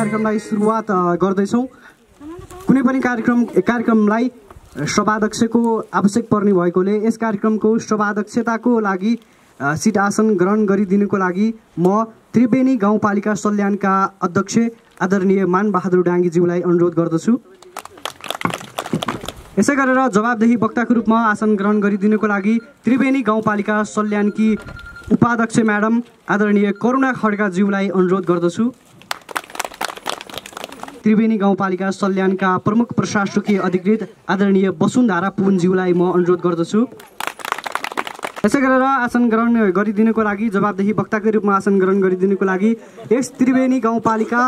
कार्यक्रमलाई सुरुवात गर्दैछौँ। कुनै पनि कार्यक्रमलाई सभाध्यक्षको आवश्यक पर्ने भएकोले यस कार्यक्रमको सभाध्यक्षताको लागि सिट आसन ग्रहण गरिदिनुको लागि म त्रिवेणी गाउँपालिका सल्यानका अध्यक्ष आदरणीय मानबहादुर डाङ्गीज्यूलाई अनुरोध गर्दछु। यसै गरेर जवाबदेही वक्ताको रूपमा आसन ग्रहण गरिदिनुको लागि त्रिवेणी गाउँपालिका सल्यानकी उपाध्यक्ष म्याडम आदरणीय करुणा खड्काज्यूलाई अनुरोध गर्दछु। त्रिवेणी गाउँपालिका सल्यानका प्रमुख प्रशासकीय अधिकृत आदरणीय वसुन्धरा पुनज्यूलाई म अनुरोध गर्दछु। यसै गरेर आसन ग्रहण गरिदिनुको लागि जवाबदेही वक्ताको रूपमा आसन ग्रहण गरिदिनुको लागि यस त्रिवेणी गाउँपालिका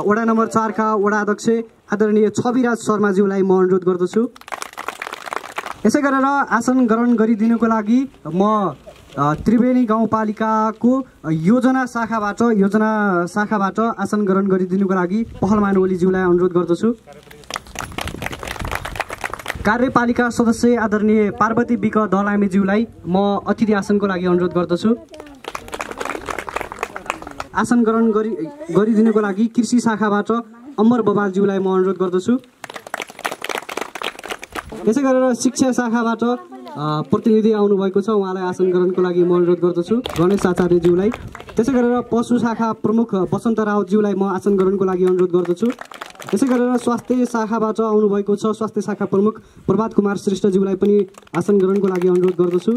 वडा नम्बर 4 का वडा अध्यक्ष आदरणीय छविराज शर्माज्यूलाई म अनुरोध गर्दछु। यसै गरेर आसन ग्रहण गरिदिनुको लागि म त्रिवेणी गाउँपालिकाको योजना शाखाबाट आसन ग्रहण गरिदिनुको लागि पहलमान ओलीज्यूलाई अनुरोध गर्दछु। कार्यपालिका सदस्य आदरणीय पार्वती बिक दलामेज्यूलाई म अतिथि आसनको लागि अनुरोध गर्दछु। आसन ग्रहण गरिदिनुको लागि कृषि शाखाबाट अमर बबालज्यूलाई म अनुरोध गर्दछु। यसै गरेर शिक्षा शाखाबाट प्रतिनिधि आउनुभएको छ, उहाँलाई आसन ग्रहणको लागि म अनुरोध गर्दछु गणेश आचार्यज्यूलाई। त्यसै गरेर पशु शाखा प्रमुख बसन्त रावतज्यूलाई म आसन ग्रहणको लागि अनुरोध गर्दछु। यसै गरेर स्वास्थ्य शाखाबाट आउनुभएको छ स्वास्थ्य शाखा प्रमुख प्रभात कुमार श्रेष्ठज्यूलाई पनि आसन ग्रहणको लागि अनुरोध गर्दछु।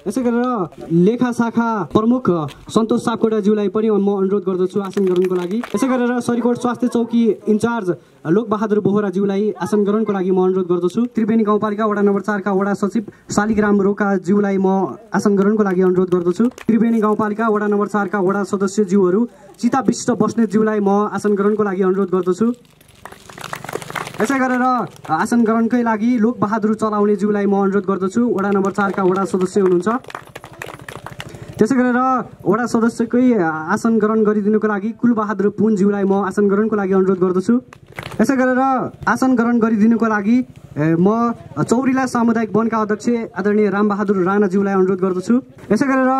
यसै गरेर लेखा शाखा प्रमुख सन्तोष सापकोटाज्यूलाई पनि म अनुरोध गर्दछु आसन ग्रहणको लागि। यसै गरेर सरीकोट स्वास्थ्य चौकी इन्चार्ज लोकबहादुर बोहराज्यूलाई आसन ग्रहणको लागि म अनुरोध गर्दछु। त्रिवेणी गाउँपालिका वडा नम्बर 4 का वडा सचिव शालिग्राम रोकाज्यूलाई म आसन ग्रहणको लागि अनुरोध गर्दछु। त्रिवेणी गाउँपालिका वडा नम्बर 4 का वडा सदस्यज्यूहरू चिता विशिष्ट बस्नेतज्यूलाई म आसन ग्रहणको लागि अनुरोध गर्दछु। यसै गरेर आसन ग्रहणकै लागि लोकबहादुर चलाउनेज्यूलाई म अनुरोध गर्दछु, वडा नम्बर 4 का वडा सदस्य हुनुहुन्छ। त्यसै गरेर वडा सदस्यकै आसन ग्रहण गरिदिनुको लागि कुलबहादुर पुनज्यूलाई म आसन ग्रहणको लागि अनुरोध गर्दछु। यसै गरेर आसन ग्रहण गरिदिनुको लागि म चौरीला सामुदायिक वनका अध्यक्ष आदरणीय रामबहादुर राणाज्यूलाई अनुरोध गर्दछु। यसै गरेर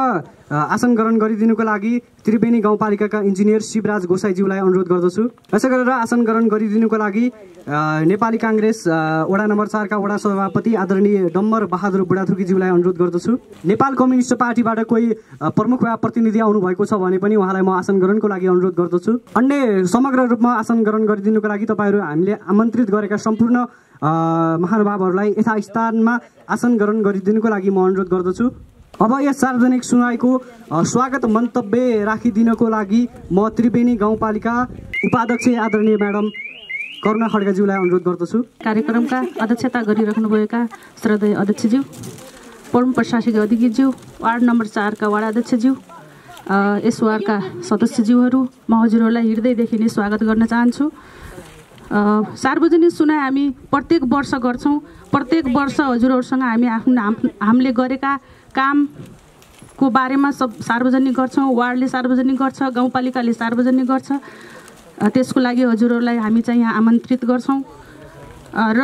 आसन ग्रहण गरिदिनुको लागि त्रिवेणी गाउँपालिकाका इन्जिनियर शिवराज गोसाईज्यूलाई अनुरोध गर्दछु। यसै गरेर आसन ग्रहण गरिदिनुको लागि नेपाली काङ्ग्रेस वडा नम्बर 4 का वडा सभापति आदरणीय डम्बर बहादुर बुढाथोकीज्यूलाई अनुरोध गर्दछु। नेपाल कम्युनिस्ट पार्टीबाट कोही प्रमुख वा प्रतिनिधि आउनुभएको छ भने पनि उहाँलाई म आसन ग्रहणको लागि अनुरोध गर्दछु। अन्य समग्र रूपमा आसन ग्रहण गरिदिनुको लागि तपाईँहरू हामीले आमन्त्रित गरेका सम्पूर्ण महानुभावहरूलाई यथास्थानमा आसन ग्रहण गरिदिनुको लागि म अनुरोध गर्दछु। अब यस सार्वजनिक सुनवाईको स्वागत मन्तव्य राखिदिनको लागि म त्रिवेणी गाउँपालिका उपाध्यक्ष आदरणीय म्याडम करुणा खड्काज्यूलाई अनुरोध गर्दछु। कार्यक्रमका अध्यक्षता गरिराख्नुभएका श्रद्धेय अध्यक्षज्यू, प्रमुख प्रशासकीय अधिकृतज्यू, वार्ड नम्बर 4 का वडा अध्यक्षज्यू, यस वार्डका सदस्यज्यूहरू, म हजुरहरूलाई हृदयदेखि नै स्वागत गर्न चाहन्छु। सार्वजनिक सुनाइ हामी प्रत्येक वर्ष गर्छौँ। प्रत्येक वर्ष हजुरहरूसँग हामीले गरेका कामको बारेमा सब सार्वजनिक गर्छौँ। वार्डले सार्वजनिक गर्छ, गाउँपालिकाले सार्वजनिक गर्छ। त्यसको लागि हजुरहरूलाई हामी चाहिँ यहाँ आमन्त्रित गर्छौँ र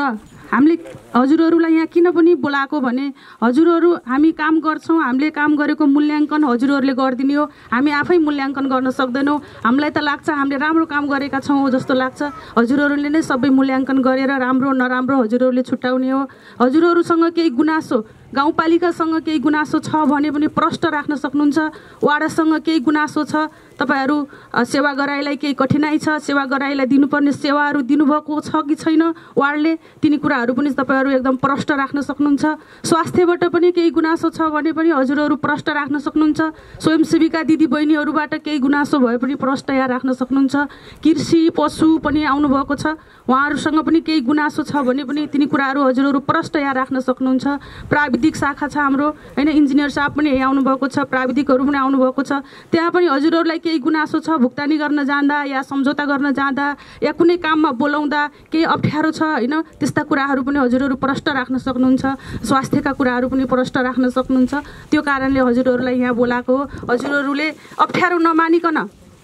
हामीले हजुरहरूलाई यहाँ किन पनि बोलाएको भने हजुरहरू हामी काम गर्छौँ, हामीले काम गरेको मूल्याङ्कन हजुरहरूले गरिदिने हो। हामी आफै मूल्याङ्कन गर्न सक्दैनौँ। हामीलाई त लाग्छ हामीले राम्रो काम गरेका छौँ जस्तो लाग्छ। हजुरहरूले नै सबै मूल्याङ्कन गरेर राम्रो नराम्रो हजुरहरूले छुट्याउने हो। हजुरहरूसँग केही गुनासो, गाउँपालिकासँग केही गुनासो छ भने पनि प्रष्ट राख्न सक्नुहुन्छ। वाडासँग केही गुनासो छ, तपाईँहरू सेवा गराइलाई केही कठिनाइ छ, सेवा गराइलाई दिनुपर्ने सेवाहरू दिनुभएको छ कि छैन वार्डले, तिनी कुराहरू पनि तपाईँहरू एकदम प्रष्ट राख्न सक्नुहुन्छ। स्वास्थ्यबाट पनि केही गुनासो छ भने पनि हजुरहरू प्रष्ट राख्न सक्नुहुन्छ। स्वयंसेविका दिदी बहिनीहरूबाट केही गुनासो भए पनि प्रष्ट यहाँ राख्न सक्नुहुन्छ। कृषि पशु पनि आउनुभएको छ, उहाँहरूसँग पनि केही गुनासो छ भने पनि तिनी कुराहरू हजुरहरू प्रष्ट यहाँ राख्न सक्नुहुन्छ। प्राविधिक शाखा छ हाम्रो हैन, इन्जिनियर साहब पनि यहाँ आउनुभएको छ, प्राविधिकहरू पनि आउनुभएको छ। त्यहाँ पनि हजुरहरूलाई केही गुनासो छ, भुक्तानी गर्न जाँदा या सम्झौता गर्न जाँदा या कुनै काममा बोलाउँदा केही अप्ठ्यारो छ हैन, त्यस्ता कुराहरू पनि हजुरहरू प्रष्ट राख्न सक्नुहुन्छ। स्वास्थ्यका कुराहरू पनि प्रष्ट राख्न सक्नुहुन्छ। त्यो कारणले हजुरहरूलाई यहाँ बोलाएको हो। हजुरहरूले अप्ठ्यारो नमानिकन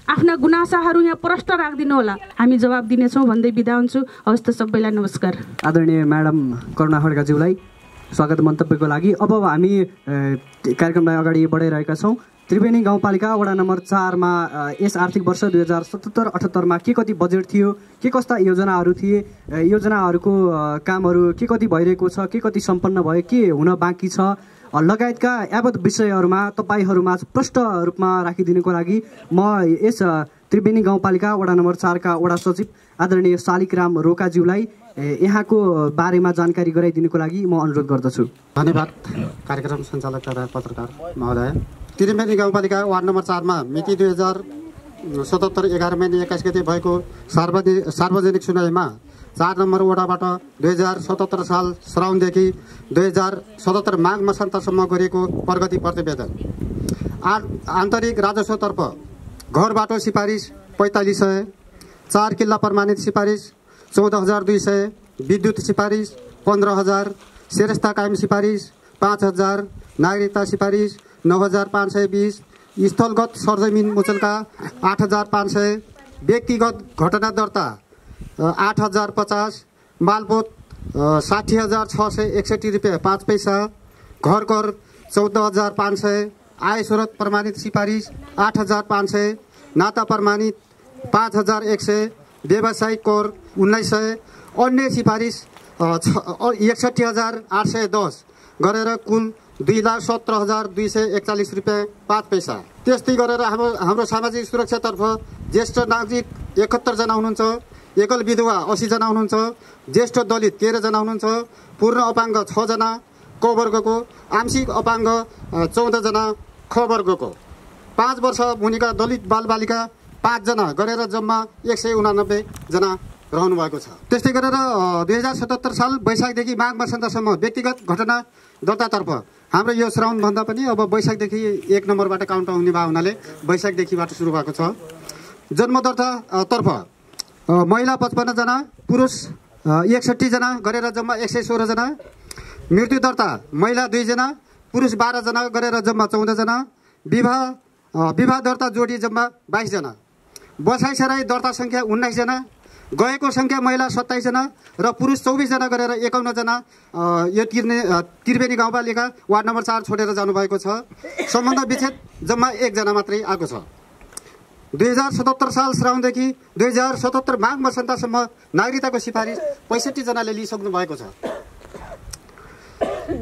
आफ्ना गुनासाहरू यहाँ प्रष्ट राखिदिनु होला, हामी जवाब दिनेछौँ भन्दै बिदा हुन्छु। हवस् त, सबैलाई नमस्कार। आदरणीय म्याडम करुणा खड्काज्यूलाई स्वागत मन्तव्यको लागि अब हामी कार्यक्रमलाई अगाडि बढाइरहेका छौँ। त्रिवेणी गाउँपालिका वडा नम्बर 4 मा यस आर्थिक वर्ष 2077-78 मा के कति बजेट थियो, के कस्ता योजनाहरू थिए, योजनाहरूको कामहरू के कति भइरहेको छ, के कति सम्पन्न भयो, के हुन बाँकी छ लगायतका यावत विषयहरूमा तपाईहरुमा स्पष्ट रूपमा राखिदिनको लागि म यस त्रिवेणी गाउँपालिका वडा नम्बर 4 का वडा सचिव आदरणीय शालिग्राम रोकाज्यूलाई यहाँको बारेमा जानकारी गराइदिनको लागि म अनुरोध गर्दछु। धन्यवाद कार्यक्रम सञ्चालक तथा पत्रकार महोदय। त्रिवेणी गाउँपालिका वार्ड नम्बर 4 मा मिति 2077 11 महिना 21 गते भएको सार्वजनिक सुनाइमा 4 नम्बर वडाबाट 2077 साल श्रावणदेखि 2077 माघ मसान्तसम्म गरिएको प्रगति प्रतिवेदन। आन्तरिक राजस्वतर्फ घर बाटो सिफारिस 4500, 4 किल्ला प्रमाणित सिफारिस 14200, विद्युत सिफारिस 15000, सेरस्ता कायम सिफारिस 5000, नागरिकता सिफारिस 9520, स्थलगत सरजमिन मुचल्का 8500, व्यक्तिगत घटना दर्ता 8050, मालपोत 60,661 रुपियाँ 5 पैसा, घर कर 14,500, आय स्रोत प्रमाणित सिफारिस 8,500, नाता प्रमाणित 5,100, व्यावसायिक कर 1900, अन्य सिफारिस 61,810 गरेर कुल 2,17,241 रुपियाँ 5 पैसा। त्यस्तै गरेर हाम्रो सामाजिक सुरक्षातर्फ ज्येष्ठ नागरिक 71 जना हुनुहुन्छ, एकल विधवा 80 जना हुनुहुन्छ, ज्येष्ठ दलित 13 जना हुनुहुन्छ, पूर्ण अपाङ्ग 6 जना क वर्गको, आंशिक अपाङ्ग 14 जना ख वर्गको, 5 वर्ष मुनिका दलित बालबालिका 5 जना गरेर जम्मा 189 जना रहनु भएको छ। त्यस्तै गरेर 2077 साल वैशाखदेखि माघ मसान्तसम्म व्यक्तिगत घटना दर्तातर्फ हाम्रो यो श्रावण भन्दा पनि अब वैशाखदेखि 1 नम्बरबाट काउन्ट हुने भए हुनाले वैशाखदेखिबाट सुरु भएको छ। जन्म दर्ता तर्फ महिला 55 जना, पुरुष 61 जना गरेर जम्मा 116 जना, मृत्यु दर्ता महिला 2 जना, पुरुष 12 जना गरेर जम्मा 14 जना, विवाह दर्ता जोडी जम्मा 22 जना, बसाइ सराई दर्ता संख्या 19 जना, गएको संख्या महिला 27 जना र पुरुष 24 जना गरेर 51 जना यो त्रिवेणी गाउँपालिका वार्ड नम्बर 4 छोडेर जानुभएको छ। सम्बन्ध विच्छेद जम्मा 1 जना मात्रै आएको छ। 2077 साल श्रावणदेखि 2077 माघ मसान्तसम्म नागरिकताको सिफारिस 65 जनाले लिइसक्नु भएको छ।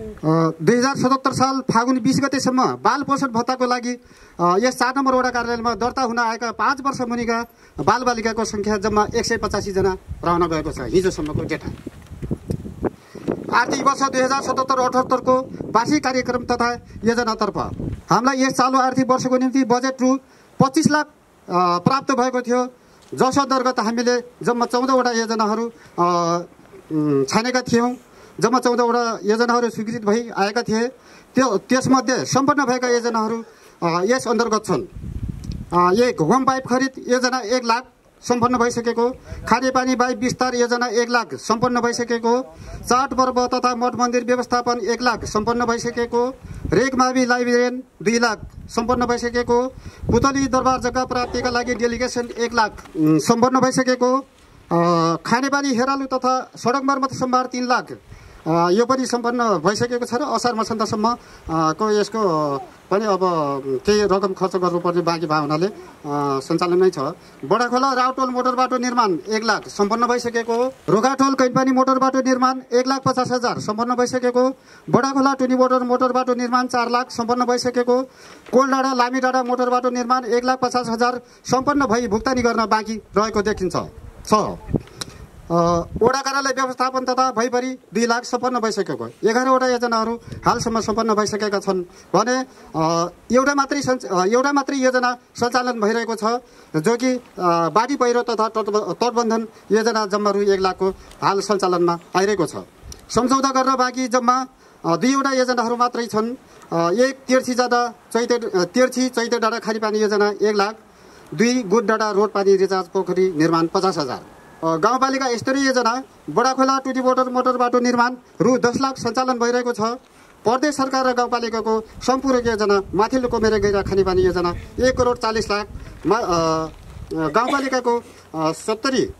2077 साल फागुन 20 गतेसम्म बाल पोषण भत्ताको लागि यस 4 नम्बर वडा कार्यालयमा दर्ता हुन आएका 5 वर्ष मुनिका बालबालिकाको संख्या जम्मा 185 जना रहन गएको छ हिजोसम्मको डेटा। आर्थिक वर्ष 2077-78 को वार्षिक कार्यक्रम तथा योजनातर्फ हामीलाई यस चालु आर्थिक वर्षको निम्ति बजेट रु 25 लाख प्राप्त भएको थियो, जस अन्तर्गत हामीले जम्मा 14 वटा योजनाहरू छानेका थियौँ। जम्मा 14 वटा योजनाहरू स्वीकृत भई आएका थिए। त्यसमध्ये सम्पन्न भएका योजनाहरू यस अन्तर्गत छन्। एक होम पाइप खरिद योजना 1 लाख सम्पन्न भइसकेको, खानेपानी बाइक विस्तार योजना 1 लाख सम्पन्न भइसकेको, चाड पर्व तथा मठ मन्दिर व्यवस्थापन 1 लाख सम्पन्न भइसकेको, रेकमावि लाइब्रेरियन 2 लाख सम्पन्न भइसकेको, पुतली दरबार जग्गा प्राप्तिका लागि डेलिगेसन 1 लाख सम्पन्न भइसकेको, खानेपानी हेरालु तथा सडक मर्मत सम्भार 3 लाख यो पनि सम्पन्न भइसकेको छ र असार मसान्तसम्म को यसको पनि अब केही रकम खर्च गर्नुपर्ने बाँकी भए हुनाले सञ्चालन नै छ। बडाखोला राउटोल मोटर बाटो निर्माण 1 लाख सम्पन्न भइसकेको, रोगाटोल कैनपानी मोटर बाटो निर्माण 1,50,000 सम्पन्न भइसकेको, बडाखोला टुनी मोटर बाटो निर्माण 4 लाख सम्पन्न भइसकेको, कोलडाँडा लामी डाँडा मोटर बाटो निर्माण 1,50,000 सम्पन्न भई भुक्तानी गर्न बाँकी रहेको देखिन्छ। वडा कार्यालय व्यवस्थापन तथा भइभरि 2 लाख सम्पन्न भइसकेको, 11 वटा योजनाहरू हालसम्म सम्पन्न भइसकेका छन् भने एउटा मात्रै योजना सञ्चालन भइरहेको छ, जो कि बाढी पहिरो तथा तटबन्धन योजना जम्मा रु 1 लाखको हाल सञ्चालनमा आइरहेको छ। सम्झौता गर्न बाँकी जम्मा 2 वटा योजनाहरू मात्रै छन्। एक तेर्सी चैते डाँडा खानेपानी योजना 1 लाख, 2 गुड डाँडा रोड पानी रिचार्ज पोखरी निर्माण 50,000। गाउँपालिका स्तरीय योजना बडाखोला टुटी मोटर बाटो निर्माण रु 10 लाख सञ्चालन भइरहेको छ। प्रदेश सरकार र गाउँपालिकाको सम्पूरक योजना माथिल्लो कोमेरे गैरा खानेपानी योजना 1 करोड 40 लाख, गाउँपालिकाको 70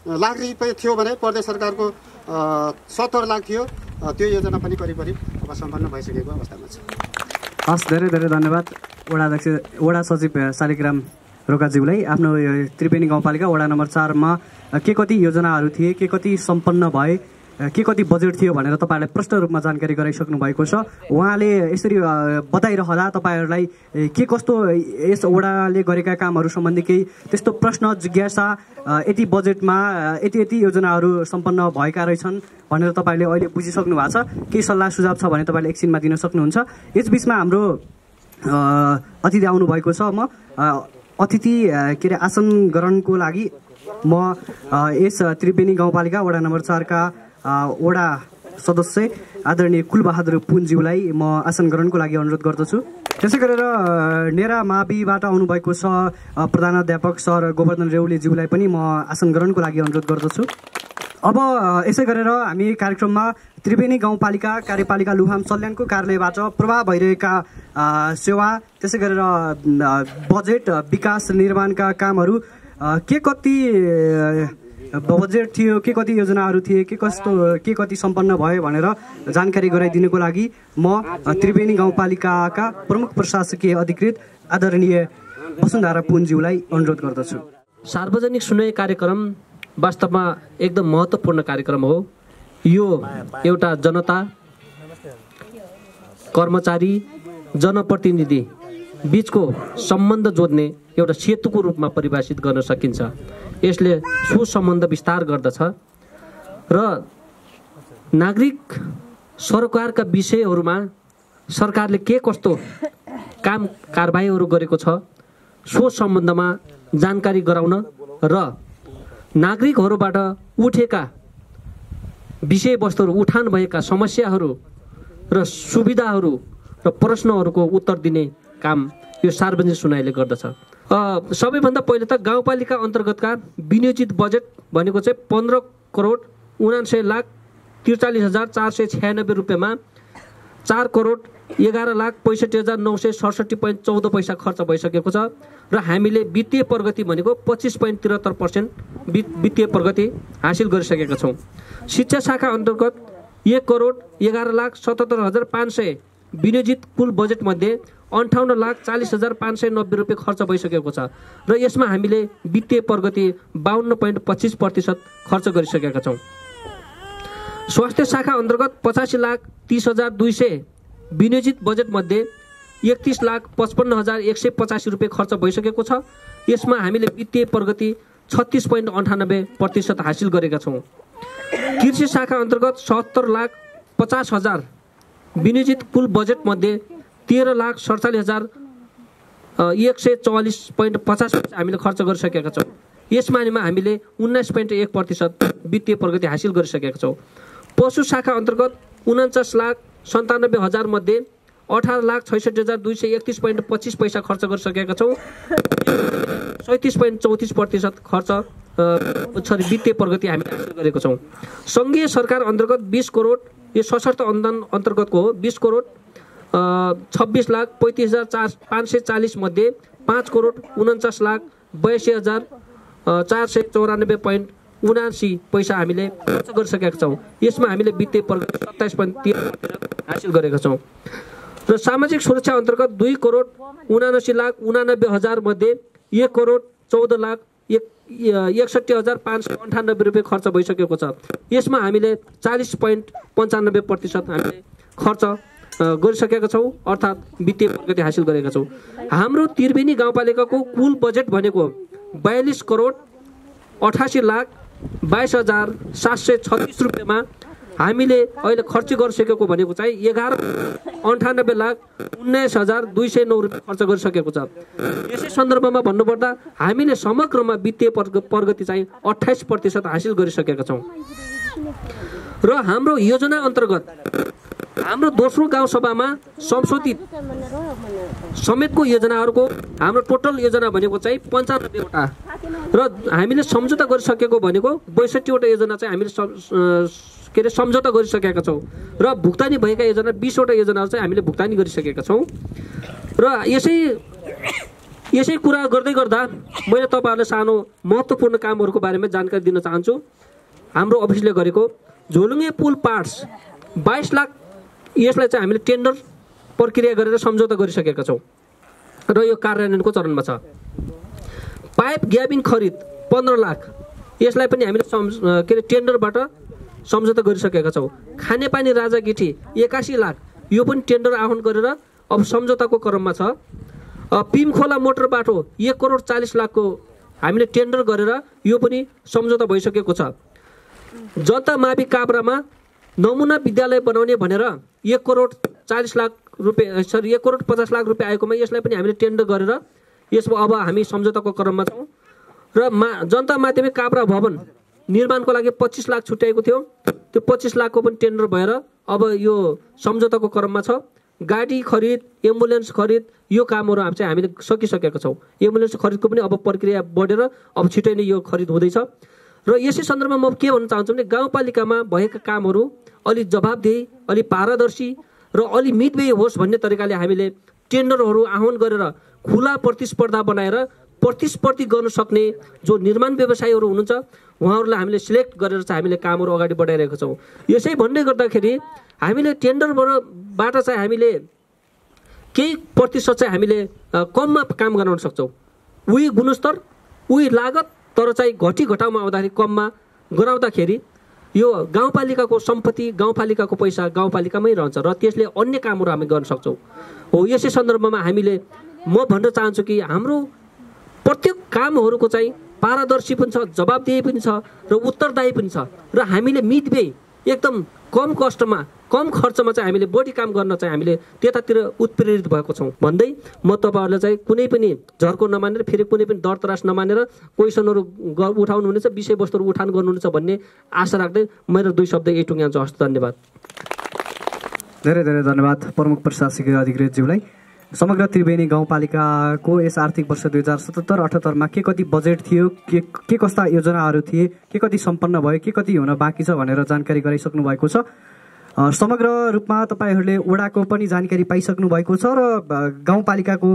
लाख रुपियाँ थियो भने प्रदेश सरकारको 70 लाख थियो। त्यो योजना पनि करिब अब सम्पन्न भइसकेको अवस्थामा छ। हस्, धेरै धेरै धन्यवाद। वडा सचिव शालिग्राम रोकाज्यूलाई आफ्नो त्रिवेणी गाउँपालिका वडा नम्बर 4 मा के कति योजनाहरू थिए, के कति सम्पन्न भए, के कति बजेट थियो भनेर तपाईँहरूलाई प्रष्ट रूपमा जानकारी गराइसक्नु भएको छ। उहाँले यसरी बताइरहँदा तपाईँहरूलाई के कस्तो यस वडाले गरेका कामहरू सम्बन्धी केही त्यस्तो प्रश्न जिज्ञासा, यति बजेटमा यति योजनाहरू सम्पन्न भएका रहेछन् भनेर तपाईँले अहिले बुझिसक्नु भएको छ, केही सल्लाह सुझाव छ भने तपाईँले एकछिनमा दिन सक्नुहुन्छ। यसबिचमा हाम्रो अतिथि आउनुभएको छ। म अतिथि के अरे आसन ग्रहणको लागि म यस त्रिवेणी गाउँपालिका वडा नम्बर 4 का वडा सदस्य आदरणीय कुलबहादुर पुनज्यूलाई म आसन ग्रहणको लागि अनुरोध गर्दछु। त्यसै गरेर नेरा माविबाट आउनुभएको छ प्रधानाध्यापक सर गोवर्धन रेउलीज्यूलाई पनि म आसन ग्रहणको लागि अनुरोध गर्दछु। अब यसै गरेर हामी कार्यक्रममा त्रिवेणी गाउँपालिका कार्यपालिका लुहाम सल्यानको कार्यालयबाट प्रवाह भइरहेका सेवा, त्यसै गरेर बजेट, विकास निर्माणका कामहरू के कति बजेट थियो, के कति योजनाहरू थिए, के कति सम्पन्न भयो भनेर जानकारी गराइदिनुको लागि म त्रिवेणी गाउँपालिकाका प्रमुख प्रशासकीय अधिकृत आदरणीय वसुन्धरा पुनज्यूलाई अनुरोध गर्दछु। सार्वजनिक सुनवाई कार्यक्रम वास्तवमा एकदम महत्त्वपूर्ण कार्यक्रम हो। यो एउटा जनता, कर्मचारी, जनप्रतिनिधि बीचको सम्बन्ध जोड्ने एउटा सेतुको रूपमा परिभाषित गर्न सकिन्छ। यसले सुसम्बन्ध विस्तार गर्दछ र नागरिक सरकारका विषयहरूमा सरकारले के कस्तो काम कारबाहीहरू गरेको छ सो सम्बन्धमा जानकारी गराउन र नागरिकहरूबाट उठेका विषयवस्तुहरू, उठान भएका समस्याहरू र सुविधाहरू र प्रश्नहरूको उत्तर दिने काम यो सार्वजनिक सुनवाईले गर्दछ। सबैभन्दा पहिले त गाउँपालिका अन्तर्गतका विनियोजित बजेट भनेको चाहिँ 15,49,43,496 रुपियाँमा 4,11,65,967.14 खर्च भइसकेको छ र हामीले वित्तीय प्रगति भनेको 25.73% वित्तीय प्रगति हासिल गरिसकेका छौँ। शिक्षा शाखा अन्तर्गत 1,11,77,500 विनियोजित कुल बजेटमध्ये 58,40,590 रुपियाँ खर्च भइसकेको छ र यसमा हामीले वित्तीय प्रगति 52.25% खर्च गरिसकेका छौँ। स्वास्थ्य शाखा अन्तर्गत 85,30,200 विनियोजित बजेटमध्ये 31,55,185 रुपियाँ खर्च भइसकेको छ। यसमा हामीले वित्तीय प्रगति 36.98% हासिल गरेका छौँ। कृषि शाखा अन्तर्गत 70,50,000 विनियोजित कुल बजेटमध्ये 13,47,144.50 हामीले खर्च गरिसकेका छौँ। यसमा हामीले 19.1% वित्तीय प्रगति हासिल गरिसकेका छौँ। पशु शाखा अन्तर्गत 49,97,000 मध्ये 18,66,231.25 पैसा खर्च गरिसकेका छौँ। 37.34% खर्च वित्तीय प्रगति हामीले हासिल गरेको छौँ। सङ्घीय सरकार अन्तर्गत 20 करोड, यो सशर्त अनुदान अन्तर्गतको हो, 20,36,35,540 मध्ये 5,49,82,494.79 पैसा हामीले खर्च गरिसकेका छौँ। यसमा हामीले वित्तीय प्रगति 27.3% हासिल गरेका छौँ। र सामाजिक सुरक्षा अन्तर्गत 2,79,89,000 मध्ये 1,14,61,598 रुपियाँ खर्च भइसकेको छ। यसमा हामीले 40.95% हामीले खर्च गरिसकेका छौँ, अर्थात् वित्तीय प्रगति हासिल गरेका छौँ। हाम्रो त्रिवेणी गाउँपालिकाको कुल बजेट भनेको 42,88,22,736 रुपियाँमा हामीले अहिले खर्च गरिसकेको भनेको चाहिँ 11,98,19,209 रुपियाँ खर्च गरिसकेको छ। यसै सन्दर्भमा भन्नुपर्दा हामीले समग्रमा वित्तीय प्रगति चाहिँ 28% हासिल गरिसकेका छौँ। र हाम्रो योजना अन्तर्गत हाम्रो दोस्रो गाउँसभामा संशोधित समेतको योजनाहरूको हाम्रो टोटल योजना भनेको चाहिँ 95 वटा र हामीले सम्झौता गरिसकेको भनेको 62 वटा योजना चाहिँ हामीले सम्झौता गरिसकेका छौँ र भुक्तानी भएका योजना 20 वटा योजनाहरू चाहिँ हामीले भुक्तानी गरिसकेका छौँ। र यसै कुरा गर्दै गर्दा मैले तपाईँहरूलाई सानो महत्त्वपूर्ण कामहरूको बारेमा जानकारी दिन चाहन्छु। हाम्रो अफिसले गरेको झोलुङ्गे पुल पार्ट्स 22 लाख, यसलाई चाहिँ हामीले टेन्डर प्रक्रिया गरेर सम्झौता गरिसकेका छौँ। र यो कार्यान्वयनको चरणमा छ। पाइप ग्याबिङ खरिद 15 लाख, यसलाई पनि हामीले के अरे टेन्डरबाट सम्झौता गरिसकेका छौँ। खानेपानी राजागिठी 81 लाख, यो पनि टेन्डर आह्वान गरेर अब सम्झौताको क्रममा छ। पिम खोला मोटर बाटो 1 करोड 40 लाखको हामीले टेन्डर गरेर यो पनि सम्झौता भइसकेको छ। जनता मावि काभ्रामा नमुना विद्यालय बनाउने भनेर 1 करोड 40 लाख रुपियाँ 1 करोड 50 लाख रुपियाँ आएकोमा यसलाई पनि हामीले टेन्डर गरेर यसमा अब हामी सम्झौताको क्रममा छौँ। र जनता माध्यमिक काभ्रा भवन निर्माणको लागि 25 लाख छुट्याएको थियो, त्यो 25 लाखको पनि टेन्डर भएर अब यो सम्झौताको क्रममा छ। गाडी खरिद, एम्बुलेन्स खरिद, यो कामहरू हामीले सकिसकेका छौँ। एम्बुलेन्स खरिदको पनि अब प्रक्रिया बढेर अब छिटै नै यो खरिद हुँदैछ। र यसै सन्दर्भमा म के भन्न चाहन्छु भने गाउँपालिकामा भएका कामहरू अलि जवाबदेही, अलि पारदर्शी र अलि मितव्ययी होस् भन्ने तरिकाले हामीले टेन्डरहरू आह्वान गरेर खुला प्रतिस्पर्धा बनाएर प्रतिस्पर्धी गर्न सक्ने जो निर्माण व्यवसायीहरू हुनुहुन्छ उहाँहरूलाई हामीले सिलेक्ट गरेर चाहिँ हामीले कामहरू अगाडि बढाइरहेका छौँ। यसै भन्दै गर्दाखेरि हामीले टेन्डरबाट चाहिँ हामीले केही प्रतिशत चाहिँ हामीले कममा काम गराउन सक्छौँ। उही गुणस्तर, उही लागत, तर चाहिँ घटी घटाउमा आउँदाखेरि कममा गराउँदाखेरि यो गाउँपालिकाको सम्पत्ति, गाउँपालिकाको पैसा गाउँपालिकामै रहन्छ र त्यसले अन्य कामहरू हामी गर्न सक्छौँ। हो, यसै सन्दर्भमा हामीले म भन्न चाहन्छु कि हाम्रो प्रत्येक कामहरूको चाहिँ पारदर्शी पनि छ, जवाबदेही पनि छ र उत्तरदायी पनि छ र हामीले मितव्ययी एकदम कम कस्टमा, कम खर्चमा चाहिँ हामीले बढी काम गर्न चाहिँ हामीले त्यतातिर उत्प्रेरित भएको छौँ भन्दै म तपाईँहरूलाई चाहिँ कुनै पनि झर्को नमानेर, फेरि कुनै पनि दर तरास नमानेर क्वेसनहरू उठाउनुहुनेछ, विषयवस्तुहरू उठान गर्नुहुनेछ भन्ने आशा राख्दै मेरो 2 शब्द यही टुङ्ग्याउँछु। हस्, धन्यवाद। धेरै धेरै धन्यवाद प्रमुख प्रशासकीय अधिकृतज्यूलाई। समग्र त्रिवेणी गाउँपालिकाको यस आर्थिक वर्ष 2077-78 मा के कति बजेट थियो, के कस्ता योजनाहरू थिए, के कति सम्पन्न भयो, के कति हुन बाँकी छ भनेर जानकारी गराइसक्नु भएको छ। समग्र रूपमा तपाईँहरूले वडाको पनि जानकारी पाइसक्नु भएको छ र गाउँपालिकाको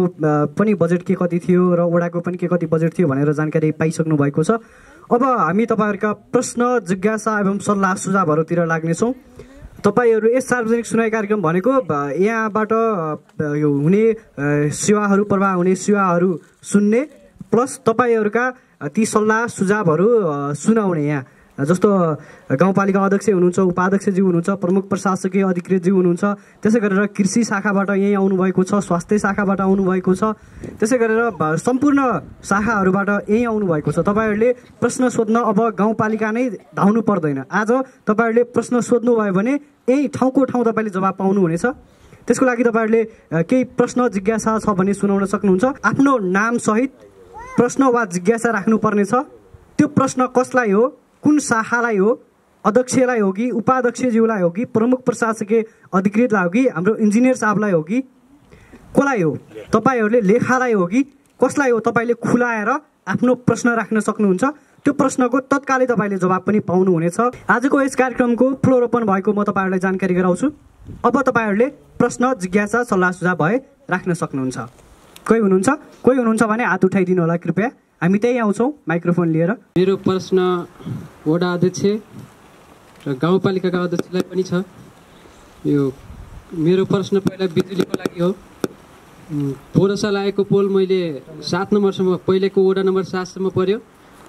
पनि बजेट के कति थियो र वडाको पनि के कति बजेट थियो भनेर जानकारी पाइसक्नु भएको छ। अब हामी तपाईँहरूका प्रश्न, जिज्ञासा एवं सल्लाह सुझावहरूतिर लाग्नेछौँ। तपाईँहरू यस सार्वजनिक सुनाइ कार्यक्रम भनेको यहाँबाट यो हुने सेवाहरू, प्रवाह हुने सेवाहरू सुन्ने प्लस तपाईँहरूका ती सल्लाह सुझावहरू सुनाउने। यहाँ जस्तो गाउँपालिका अध्यक्ष हुनुहुन्छ, उपाध्यक्षज्यू हुनुहुन्छ, प्रमुख प्रशासकीय अधिकृतज्यू हुनुहुन्छ, त्यसै गरेर कृषि शाखाबाट यहीँ आउनुभएको छ, स्वास्थ्य शाखाबाट आउनुभएको छ, त्यसै गरेर सम्पूर्ण शाखाहरूबाट यहीँ आउनुभएको छ। तपाईँहरूले प्रश्न सोध्न अब गाउँपालिका नै धाउनु पर्दैन। आज तपाईँहरूले प्रश्न सोध्नुभयो भने यही ठाउँको ठाउँ तपाईँले जवाब पाउनुहुनेछ। त्यसको लागि तपाईँहरूले केही प्रश्न जिज्ञासा छ भने सुनाउन सक्नुहुन्छ। आफ्नो नामसहित प्रश्न वा जिज्ञासा राख्नुपर्नेछ। त्यो प्रश्न कसलाई हो, कुन शाखालाई हो, अध्यक्षलाई हो कि उपाध्यक्षज्यूलाई हो कि प्रमुख प्रशासकीय अधिकृतलाई हो कि हाम्रो इन्जिनियर साहबलाई हो कि कसलाई हो, तपाईँहरूले लेखालाई हो कि कसलाई हो, तपाईँले खुलाएर आफ्नो प्रश्न राख्न सक्नुहुन्छ। त्यो प्रश्नको तत्कालै तपाईँले जवाब पनि पाउनुहुनेछ। आजको यस कार्यक्रमको फ्लोर ओपन भएको म तपाईँहरूलाई जानकारी गराउँछु। अब तपाईँहरूले प्रश्न, जिज्ञासा, सल्लाह सुझाव भए राख्न सक्नुहुन्छ। कोही हुनुहुन्छ भने हात उठाइदिनु होला कृपया, हामी त्यही आउँछौँ माइक्रोफोन लिएर। मेरो प्रश्न वडा अध्यक्ष र गाउँपालिकाका अध्यक्षलाई पनि छ। यो मेरो प्रश्न पहिला बिजुलीको लागि हो। पोरसा लागेको पोल मैले 7 नम्बरसम्म, पहिलेको वडा नम्बर 7सम्म पर्यो,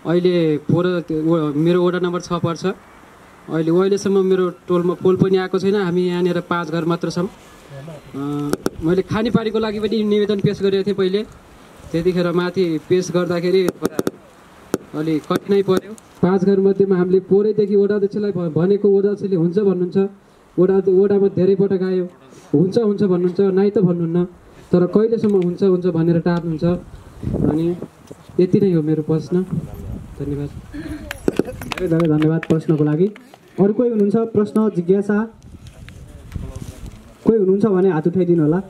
अहिले मेरो वडा नम्बर 6 पर्छ। अहिलेसम्म मेरो टोलमा पोल पनि आएको छैन। हामी यहाँनिर 5 घर मात्र छौँ। मैले खानेपानीको लागि पनि निवेदन पेस गरेको थिएँ पहिले, त्यतिखेर माथि पेस गर्दाखेरि अलि कठिनाइ पर्यो। 5 घर मध्येमा हामीले पोहोरैदेखि वडा अध्यक्षलाई भनेको, वडा अध्यक्षले हुन्छ भन्नुहुन्छ, वडामा धेरै पटक आयो, हुन्छ भन्नुहुन्छ, नाइ त भन्नुहुन्न, तर कहिलेसम्म हुन्छ भनेर टार्नुहुन्छ। अनि यति नै हो मेरो प्रश्न। धन्यवाद। धेरै धेरै धन्यवाद प्रश्नको लागि। अरू कोही हुनुहुन्छ प्रश्न, जिज्ञासा? कोही हुनुहुन्छ भने हात उठाइदिनु होला।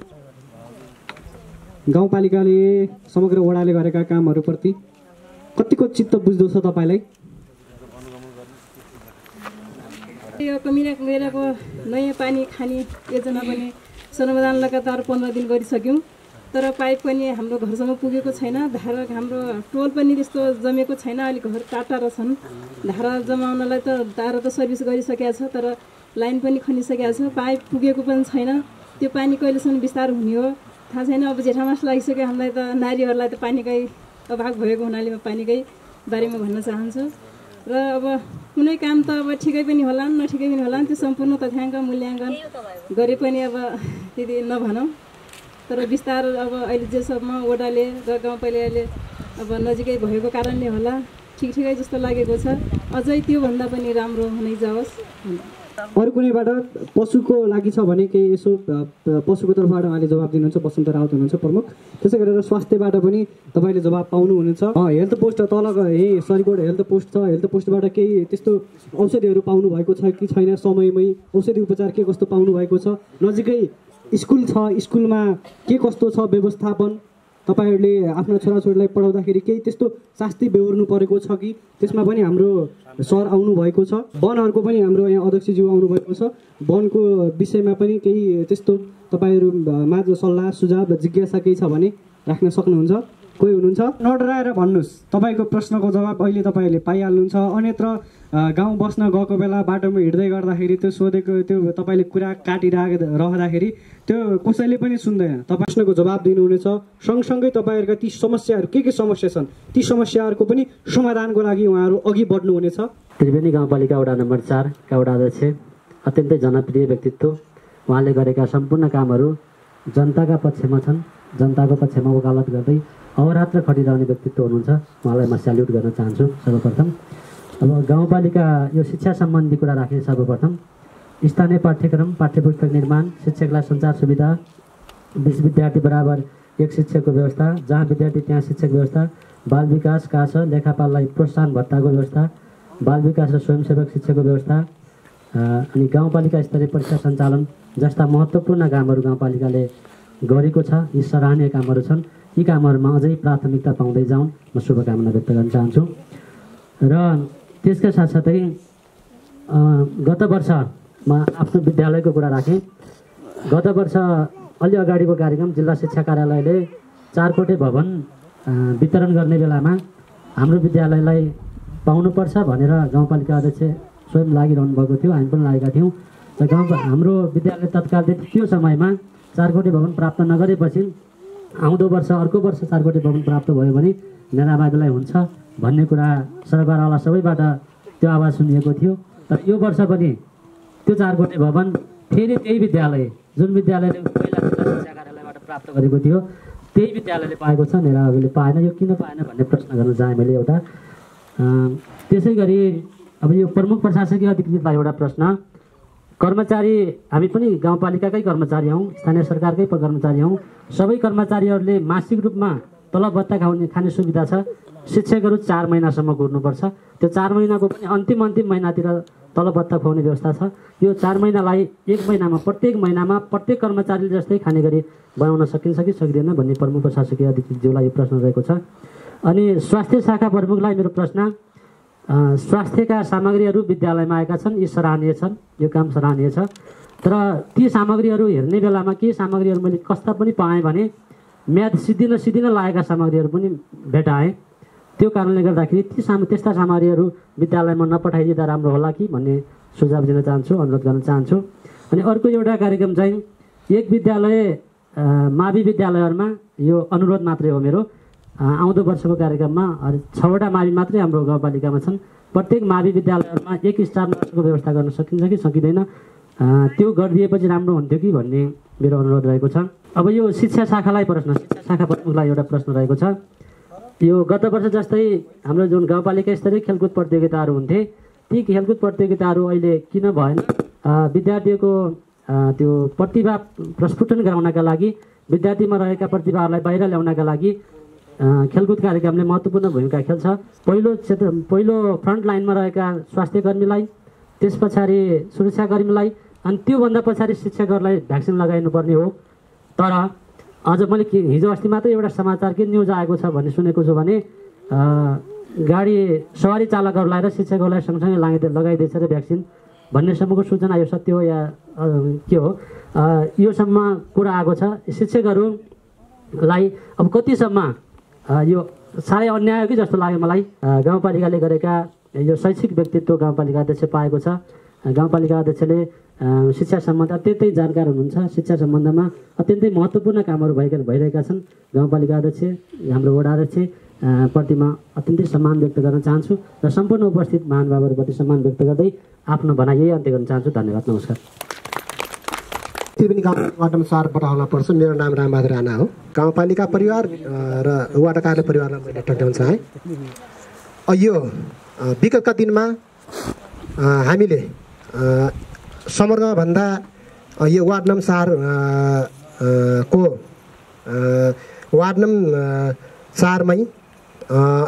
गाउँपालिकाले, समग्र वडाले गरेका कामहरूप्रति कतिको चित्त बुझ्दो छ तपाईँलाई? यो मेलाको नयाँ पानी खाने योजना पनि समाधान लगातार 15 दिन गरिसक्यौँ, तर पाइप पनि हाम्रो घरसम्म पुगेको छैन। धारा हाम्रो टोल पनि त्यस्तो जमेको छैन, अलिक घर टाढा छन्। धारा जमाउनलाई त धारा त सर्भिस गरिसकेको छ, तर लाइन पनि खनिसकेको छ, पाइप पुगेको पनि छैन। त्यो पानी कहिलेसम्म विस्तार हुने हो? थाहा छैन। अब जेठामास लागिसक्यो हामीलाई त, नारीहरूलाई त पानीकै अभाव भएको हुनाले म पानीकै बारेमा भन्न चाहन्छु। र अब कुनै काम त अब ठिकै पनि होला नठिकै पनि होला, त्यो सम्पूर्ण तथ्याङ्क मूल्याङ्कन गरे पनि अब त्यति नभनौँ। तर बिस्तार अब अहिले जेसम्म वडाले र गाउँपालिकाले अब नजिकै भएको कारणले होला ठिकै जस्तो लागेको छ। अझै त्योभन्दा पनि राम्रो हुनै जाओस्। अरू कुनैबाट पशुको लागि छ भने केही यसो पशुको तर्फबाट उहाँले जवाब दिनुहुन्छ, बसन्त राउत हुनुहुन्छ प्रमुख। त्यसै गरेर स्वास्थ्यबाट पनि तपाईँले जवाब पाउनुहुनेछ। हेल्थ पोस्ट तल यही सरिकोट हेल्थ पोस्ट छ, हेल्थ पोस्टबाट केही त्यस्तो औषधिहरू पाउनु भएको छ कि छैन, समयमै औषधि उपचार के कस्तो पाउनु भएको छ, नजिकै स्कुल छ, स्कुलमा के कस्तो छ व्यवस्थापन, तपाईँहरूले आफ्ना छोराछोरीलाई पढाउँदाखेरि केही त्यस्तो शास्ति बेहोर्नु परेको छ कि, त्यसमा पनि हाम्रो सर आउनुभएको छ। वनहरूको पनि हाम्रो यहाँ अध्यक्षज्यू आउनुभएको छ। वनको विषयमा पनि केही त्यस्तो तपाईँहरू माझ सल्लाह सुझाव जिज्ञासा केही छ भने राख्न सक्नुहुन्छ। कोही हुनुहुन्छ? नडराएर भन्नुहोस्। तपाईँको प्रश्नको जवाब अहिले तपाईँहरूले पाइहाल्नुहुन्छ। अन्यत्र गाउँ बस्न गएको बेला बाटोमा हिँड्दै गर्दाखेरि त्यो सोधेको त्यो तपाईँले कुरा काटिरहँदाखेरि त्यो कसैले पनि सुन्दैन। तपाईँ प्रश्नको जवाब दिनुहुनेछ। सँगसँगै तपाईँहरूका ती समस्याहरू के समस्या छन् ती समस्याहरूको पनि समाधानको लागि उहाँहरू अघि बढ्नुहुनेछ। त्रिवेणी गाउँपालिका वडा नम्बर 4 का वडा अध्यक्ष, अत्यन्तै जनप्रिय व्यक्तित्व। उहाँले गरेका सम्पूर्ण कामहरू जनताका पक्षमा छन्। जनताको पक्षमा वकालत गर्दै अहोरात्र खटिरहने व्यक्तित्व हुनुहुन्छ। उहाँलाई म स्याल्युट गर्न चाहन्छु। सर्वप्रथम अब गाउँपालिका यो शिक्षा सम्बन्धी कुरा राखेँ। सर्वप्रथम स्थानीय पाठ्यक्रम, पाठ्यपुस्तक निर्माण, शिक्षकलाई सञ्चार सुविधा, 20 विद्यार्थी बराबर 1 शिक्षकको व्यवस्था, जहाँ विद्यार्थी त्यहाँ शिक्षक व्यवस्था, बाल विकास कास लेखापाललाई प्रोत्साहन भत्ताको व्यवस्था, बाल विकास र स्वयंसेवक शिक्षाको व्यवस्था, अनि गाउँपालिका स्तरीय परीक्षा सञ्चालन जस्ता महत्त्वपूर्ण कामहरू गाउँपालिकाले गरेको छ। यी सराहनीय कामहरू छन्। यी कामहरूमा अझै प्राथमिकता पाउँदै जाउन्, म शुभकामना व्यक्त गर्न चाहन्छु। र त्यसका साथसाथै गत वर्षमा आफ्नो विद्यालयको कुरा राखेँ। गत वर्ष अलि अगाडिको कार्यक्रम जिल्ला शिक्षा कार्यालयले 4 कोठे भवन वितरण गर्ने बेलामा हाम्रो विद्यालयलाई पाउनुपर्छ भनेर गाउँपालिका अध्यक्ष स्वयं लागिरहनु भएको थियो। हामी पनि लागेका थियौँ। र हाम्रो विद्यालय तत्काल त्यो समयमा 4 कोठे भवन प्राप्त नगरेपछि आउँदो वर्ष अर्को वर्ष 4 कोठे भवन प्राप्त भयो भने नेराबाबुलाई हुन्छ भन्ने कुरा सरकारवाला सबैबाट त्यो आवाज सुनिएको थियो। तर यो वर्ष पनि त्यो 4 कोठे भवन फेरि त्यही विद्यालय जुन विद्यालयले पहिला जिल्ला शिक्षा कार्यालयबाट प्राप्त गरेको थियो त्यही विद्यालयले पाएको छ, नेराबाबुले पाएन। यो किन पाएन भन्ने प्रश्न गर्न चाहेँ मैले एउटा। त्यसै गरी अब यो प्रमुख प्रशासकीय अधिकृतलाई एउटा प्रश्न। कर्मचारी हामी पनि गाउँपालिकाकै कर्मचारी हौँ, स्थानीय सरकारकै कर्मचारी हौँ। सबै कर्मचारीहरूले मासिक रूपमा तलब भत्ता खाने सुविधा छ। शिक्षकहरू 4 महिनासम्म गुर्नुपर्छ। त्यो 4 महिनाको पनि अन्तिम महिनातिर तलब भत्ता खुवाउने व्यवस्था छ। यो 4 महिनालाई 1 महिनामा प्रत्येक प्रत्येक कर्मचारीले जस्तै खाने गरी बनाउन सकिन्छ कि सकिँदैन भन्ने प्रमुख प्रशासकीय अधिकृतज्यूलाई यो प्रश्न रहेको छ। अनि स्वास्थ्य शाखा प्रमुखलाई मेरो प्रश्न। स्वास्थ्यका सामग्रीहरू विद्यालयमा आएका छन्, यी सराहनीय छन्, यो काम सराहनीय छ। तर ती सामग्रीहरू हेर्ने बेलामा के सामग्रीहरू मैले कस्ता पनि पाएँ भने म्याद सिद्धिन लागेका सामग्रीहरू पनि भेटाएँ। त्यो कारणले गर्दाखेरि त्यस्ता सामग्रीहरू विद्यालयमा नपठाइदिँदा राम्रो होला कि भन्ने सुझाव दिन चाहन्छु, अनुरोध गर्न चाहन्छु। अनि अर्को एउटा कार्यक्रम चाहिँ एक विद्यालय मावि विद्यालयहरूमा, यो अनुरोध मात्रै हो मेरो, आउँदो वर्षको कार्यक्रममा 6वटा मावि मात्रै हाम्रो गाउँपालिकामा छन्। प्रत्येक मावि विद्यालयहरूमा 1 स्टाफ नर्सको व्यवस्था गर्न सकिन्छ कि सकिँदैन, त्यो गरिदिएपछि राम्रो हुन्थ्यो कि भन्ने मेरो अनुरोध रहेको छ। अब यो शिक्षा शाखालाई प्रश्न, शिक्षा शाखा प्रमुखलाई एउटा प्रश्न रहेको छ। यो गत वर्ष जस्तै हाम्रो जुन गाउँपालिका स्तरीय खेलकुद प्रतियोगिताहरू हुन्थे ती खेलकुद प्रतियोगिताहरू अहिले किन भएन? विद्यार्थीको त्यो प्रतिभा प्रस्फुटन गराउनका लागि, विद्यार्थीमा रहेका प्रतिभाहरूलाई बाहिर ल्याउनका लागि खेलकुद कार्यक्रमले महत्त्वपूर्ण भूमिका खेल्छ। पहिलो फ्रन्ट लाइनमा रहेका स्वास्थ्यकर्मीलाई, त्यस पछाडि सुरक्षाकर्मीलाई, अनि त्योभन्दा पछाडि शिक्षकहरूलाई भ्याक्सिन लगाइनुपर्ने हो। तर अझ मैले हिजो अस्ति मात्रै एउटा समाचार के न्युज आएको छ भन्ने सुनेको छु भने गाडी सवारी चालकहरूलाई र शिक्षकहरूलाई सँगसँगै लगाइदिएछ र भ्याक्सिन भन्नेसम्मको सूचना, यो सत्य हो या के हो योसम्म कुरा आएको छ। शिक्षकहरूलाई अब कतिसम्म यो साह्रै अन्याय हो कि जस्तो लाग्यो मलाई। गाउँपालिकाले गरेका यो शैक्षिक व्यक्तित्व गाउँपालिका अध्यक्ष पाएको छ गाउँपालिका अध्यक्षले शिक्षा सम्बन्ध अत्यन्तै जानकार हुनुहुन्छ। शिक्षा सम्बन्धमा अत्यन्तै महत्त्वपूर्ण कामहरू भइरहेका छन्। गाउँपालिका अध्यक्ष हाम्रो वडा अध्यक्ष प्रतिमा अत्यन्तै सम्मान व्यक्त गर्न चाहन्छु र सम्पूर्ण उपस्थित महानुभावहरूप्रति सम्मान व्यक्त गर्दै आफ्नो भनाइ यही अन्त्य गर्न चाहन्छु। धन्यवाद, नमस्कार। त्रिवेणी गाउँ वार्ड नम्बर 4 बटाउन पर्छ। मेरो नाम रामबहादुर राणा हो। गाउँपालिका परिवार र वार्ड कार्यालय परिवारलाई मैले टक्राउन चाहेँ। यो विगतका दिनमा हामीले समग्रभन्दा यो वार्ड नम्बर 4 को वार्ड नम्बर 4 मै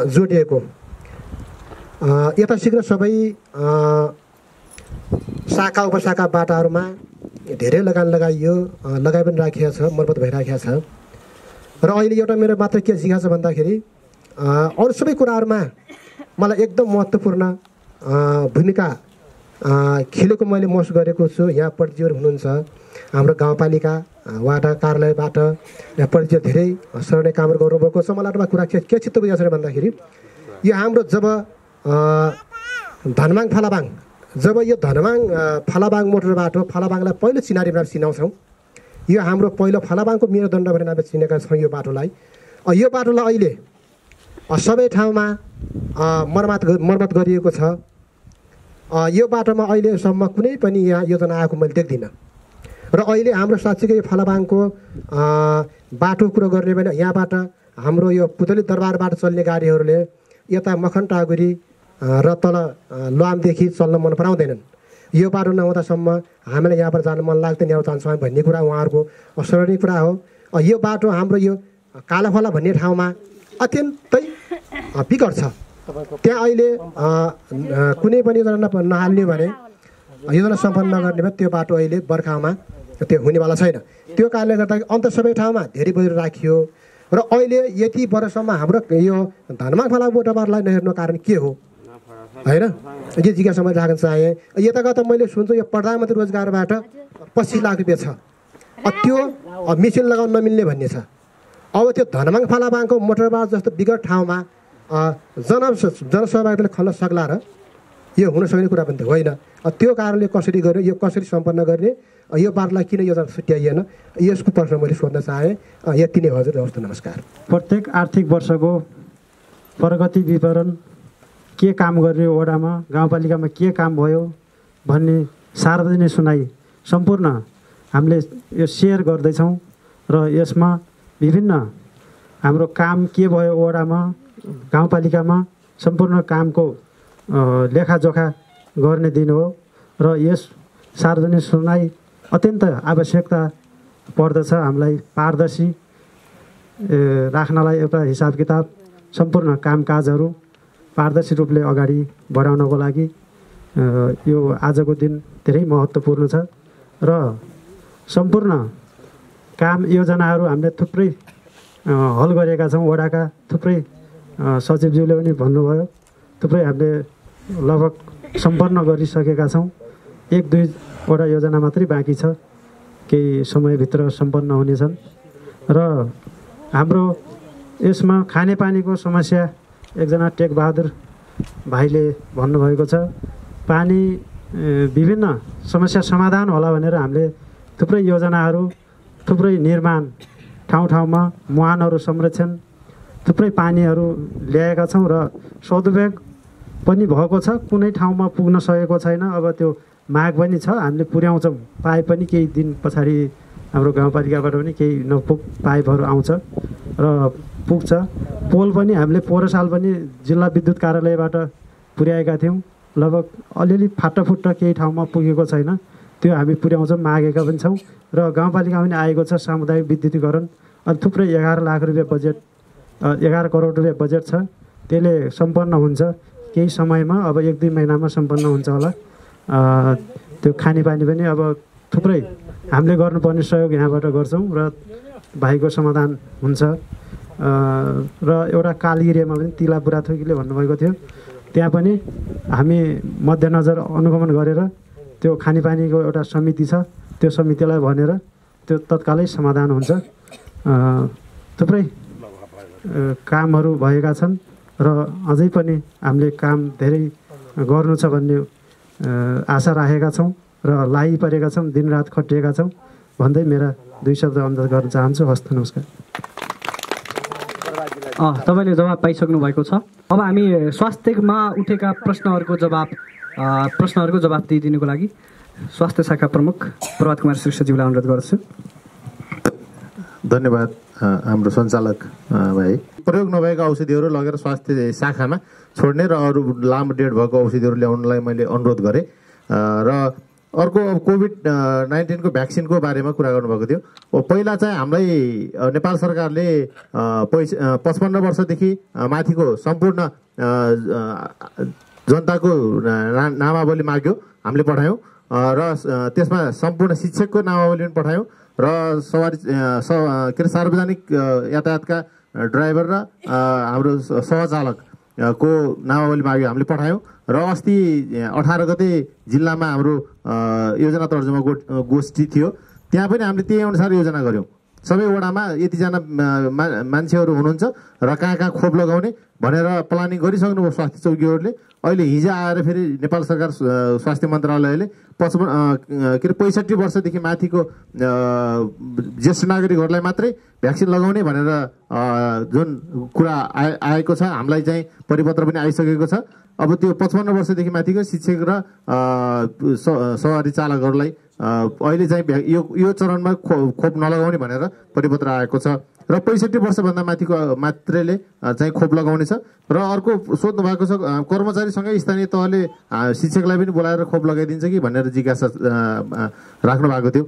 जोडिएको यथाशीघ्र सबै शाखा उपशाखा बाटाहरूमा धेरै लगान लगाइयो, लगाइ पनि राखिएको छ, मर्मत भइराखेको छ। र अहिले एउटा मेरो मात्र के जिज्ञासा भन्दाखेरि अरू सबै कुराहरूमा मलाई एकदम महत्त्वपूर्ण भूमिका खेलेको मैले महसुस गरेको छु। यहाँ परिचयहरू हुनुहुन्छ हाम्रो गाउँपालिका वार्ड कार्यालयबाट, यहाँ परिचय धेरै सरने कामहरू गर्नुभएको छ। मलाई एउटा कुरा के चित्त बुझेको छ भन्दाखेरि यो हाम्रो जब धनमाङ फलाबाङ, जब यो धनमाङ फलाबाङ मोटर बाटो फलाबाङलाई पहिलो चिनारीमा चिनाउँछौँ। यो हाम्रो पहिलो फलाबाङको मेरुदण्ड भनेर नामले चिनेका छौँ यो बाटोलाई। यो बाटोलाई अहिले सबै ठाउँमा मर्मत गरिएको छ। यो बाटोमा अहिलेसम्म कुनै पनि यहाँ योजना आएको मैले देख्दिनँ। र अहिले हाम्रो साँच्चीकै यो फलाबाङको बाटो कुरो गर्ने भने यहाँबाट हाम्रो यो पुतली दरबारबाट चल्ने गाडीहरूले यता मखन टागुरी र तल लुआमदेखि चल्न मन पराउँदैनन्। यो बाटो नहुँदासम्म हामीलाई यहाँबाट जान मन लाग्दैन, यहाँ जान्छौँ हामी भन्ने कुरा उहाँहरूको अस्मरणीय कुरा हो। यो बाटो हाम्रो यो कालाखोला भन्ने ठाउँमा अत्यन्तै विकट छ। त्यहाँ अहिले कुनै पनि योजना नहाल्ने भने, योजना सम्पन्न नगर्ने भने त्यो बाटो अहिले बर्खामा त्यो हुनेवाला छैन। त्यो कारणले गर्दा अन्त सबै ठाउँमा धेरै बजेर राखियो। र अहिले यति वर्षसम्म हाम्रो यो धनमाङ फलाबाङ मोटरबाटोलाई नहेर्नु कारण के हो होइन, यो जिज्ञासा मैले राख्न चाहेँ। यताकता मैले सुन्छु यो प्रधानमन्त्री रोजगारबाट 25 लाख रुपियाँ छ, त्यो मेसिन लगाउन नमिल्ने भन्ने छ। अब त्यो धनमाङ फलाबाङको मोटरबाटो जस्तो विकट ठाउँमा जनसहभागिताले खल्न सक्ला र यो हुन सक्ने कुरा पनि त होइन। त्यो कारणले कसरी गर्यो, यो कसरी सम्पन्न गर्ने, यो बाटोलाई किन योजना छुट्याइएन, यसको प्रश्न मैले सोध्न चाहेँ। यति नै हजुर, हवस्, नमस्कार। प्रत्येक आर्थिक वर्षको प्रगति विवरण, के काम गर्ने वडामा गाउँपालिकामा के काम भयो भन्ने सार्वजनिक सुनाइ सम्पूर्ण हामीले यो सेयर गर्दैछौँ। र यसमा विभिन्न हाम्रो काम के भयो वडामा गाउँपालिकामा सम्पूर्ण कामको लेखाजोखा गर्ने दिन हो। र यस सार्वजनिक सुनाइ अत्यन्त आवश्यकता पर्दछ। हामीलाई पारदर्शी राख्नलाई एउटा हिसाब किताब सम्पूर्ण कामकाजहरू पारदर्शी रूपले अगाडि बढाउनको लागि यो आजको दिन धेरै महत्त्वपूर्ण छ। र सम्पूर्ण काम योजनाहरू हामीले थुप्रै हल गरेका छौँ। वडाका थुप्रै सचिवज्यूले पनि भन्नुभयो, थुप्रै हामीले लगभग सम्पन्न गरिसकेका छौँ। 1-2 योजना मात्रै बाँकी छ, केही समयभित्र सम्पन्न हुनेछन्। र हाम्रो यसमा खानेपानीको समस्या एकजना टेकबहादुर भाइले भन्नुभएको छ। पानी विभिन्न समस्या समाधान होला भनेर हामीले थुप्रै योजनाहरू, थुप्रै निर्माण, ठाउँ ठाउँमा मुहानहरू संरक्षण, थुप्रै पानीहरू ल्याएका छौँ र सदुपयोग पनि भएको छ। कुनै ठाउँमा पुग्न सकेको छैन, अब त्यो माग पनि छ, हामीले पुर्याउँछौँ। पाइप पनि केही दिन पछाडि हाम्रो गाउँपालिकाबाट पनि केही नपुग पाइपहरू आउँछ र पुग्छ। पोल पनि हामीले पोहोर साल पनि जिल्ला विद्युत कार्यालयबाट पुर्याएका थियौँ। लगभग अलिअलि फाटाफुट्टा केही ठाउँमा पुगेको छैन, त्यो हामी पुर्याउँछौँ, मागेका पनि छौँ। र गाउँपालिकामा पनि आएको छ सामुदायिक विद्युतीकरण। अनि थुप्रै 11 लाख रुपियाँ बजेट, 11 करोड रुपियाँ बजेट छ, त्यसले सम्पन्न हुन्छ केही समयमा। अब 1-2 महिनामा सम्पन्न हुन्छ होला। त्यो खानेपानी पनि अब थुप्रै हामीले गर्नुपर्ने सहयोग यहाँबाट गर्छौँ र भाइको समाधान हुन्छ। र एउटा कालगिरीमा पनि तिला बुढाथोकीले भन्नुभएको थियो, त्यहाँ पनि हामी मध्यनजर अनुगमन गरेर त्यो खानेपानीको एउटा समिति छ, त्यो समितिलाई भनेर त्यो तत्कालै समाधान हुन्छ। थुप्रै कामहरू भएका छन् र अझै पनि हामीले काम धेरै गर्नु छ भन्ने आशा राखेका छौँ र लागिपरेका छौँ, दिनरात खटिएका छौँ भन्दै मेरा 2 शब्द अन्त गर्न चाहन्छु। हस्त नमस्कार। तपाईँले जवाब पाइसक्नु भएको छ। अब हामी स्वास्थ्यमा उठेका प्रश्नहरूको जवाब दिइदिनुको लागि स्वास्थ्य शाखा प्रमुख प्रभात कुमार श्रेष्ठज्यूलाई अनुरोध गर्छु। धन्यवाद हाम्रो सञ्चालक भाइ। प्रयोग नभएका औषधिहरू लगेर स्वास्थ्य शाखामा छोड्ने र अरू लामो डेट भएको औषधिहरू ल्याउनलाई मैले अनुरोध गरेँ। र अर्को अब कोभिड-19 को भ्याक्सिनको बारेमा कुरा गर्नुभएको थियो। पहिला चाहिँ हामीलाई नेपाल सरकारले 55 वर्षदेखि माथिको सम्पूर्ण जनताको नामावली माग्यो, हामीले पठायौँ र त्यसमा सम्पूर्ण शिक्षकको नामावली पनि पठायौँ र सवारी सार्वजनिक यातायातका ड्राइभर र हाम्रो सहचालक को नामावली माग्यो, हामीले पठायौँ र अस्ति 18 गते जिल्लामा हाम्रो योजना तर्जुमा गोष्ठी थियो, त्यहाँ पनि हामीले त्यही अनुसार योजना गऱ्यौँ। सबै वडामा यतिजना मान्छेहरू हुनुहुन्छ र कहाँ कहाँ खोप लगाउने भनेर प्लानिङ गरिसक्नुभयो स्वास्थ्य चौकीहरूले। अहिले हिजो आएर फेरि नेपाल सरकार स्वास्थ्य मन्त्रालयले 65 वर्षदेखि माथिको ज्येष्ठ नागरिकहरूलाई मात्रै भ्याक्सिन लगाउने भनेर जुन कुरा आएको छ, हामीलाई चाहिँ परिपत्र पनि आइसकेको छ। अब त्यो 55 वर्षदेखि माथिको शिक्षक र सवारी चालकहरूलाई अहिले चाहिँ यो चरणमा खोप नलगाउने भनेर परिपत्र आएको छ र 65 वर्षभन्दा माथिको मात्रैले चाहिँ खोप लगाउने छ। र अर्को सोध्नु भएको छ, कर्मचारीसँगै स्थानीय तहले शिक्षकलाई पनि बोलाएर खोप लगाइदिन्छ कि भनेर जिज्ञासा राख्नु भएको थियो।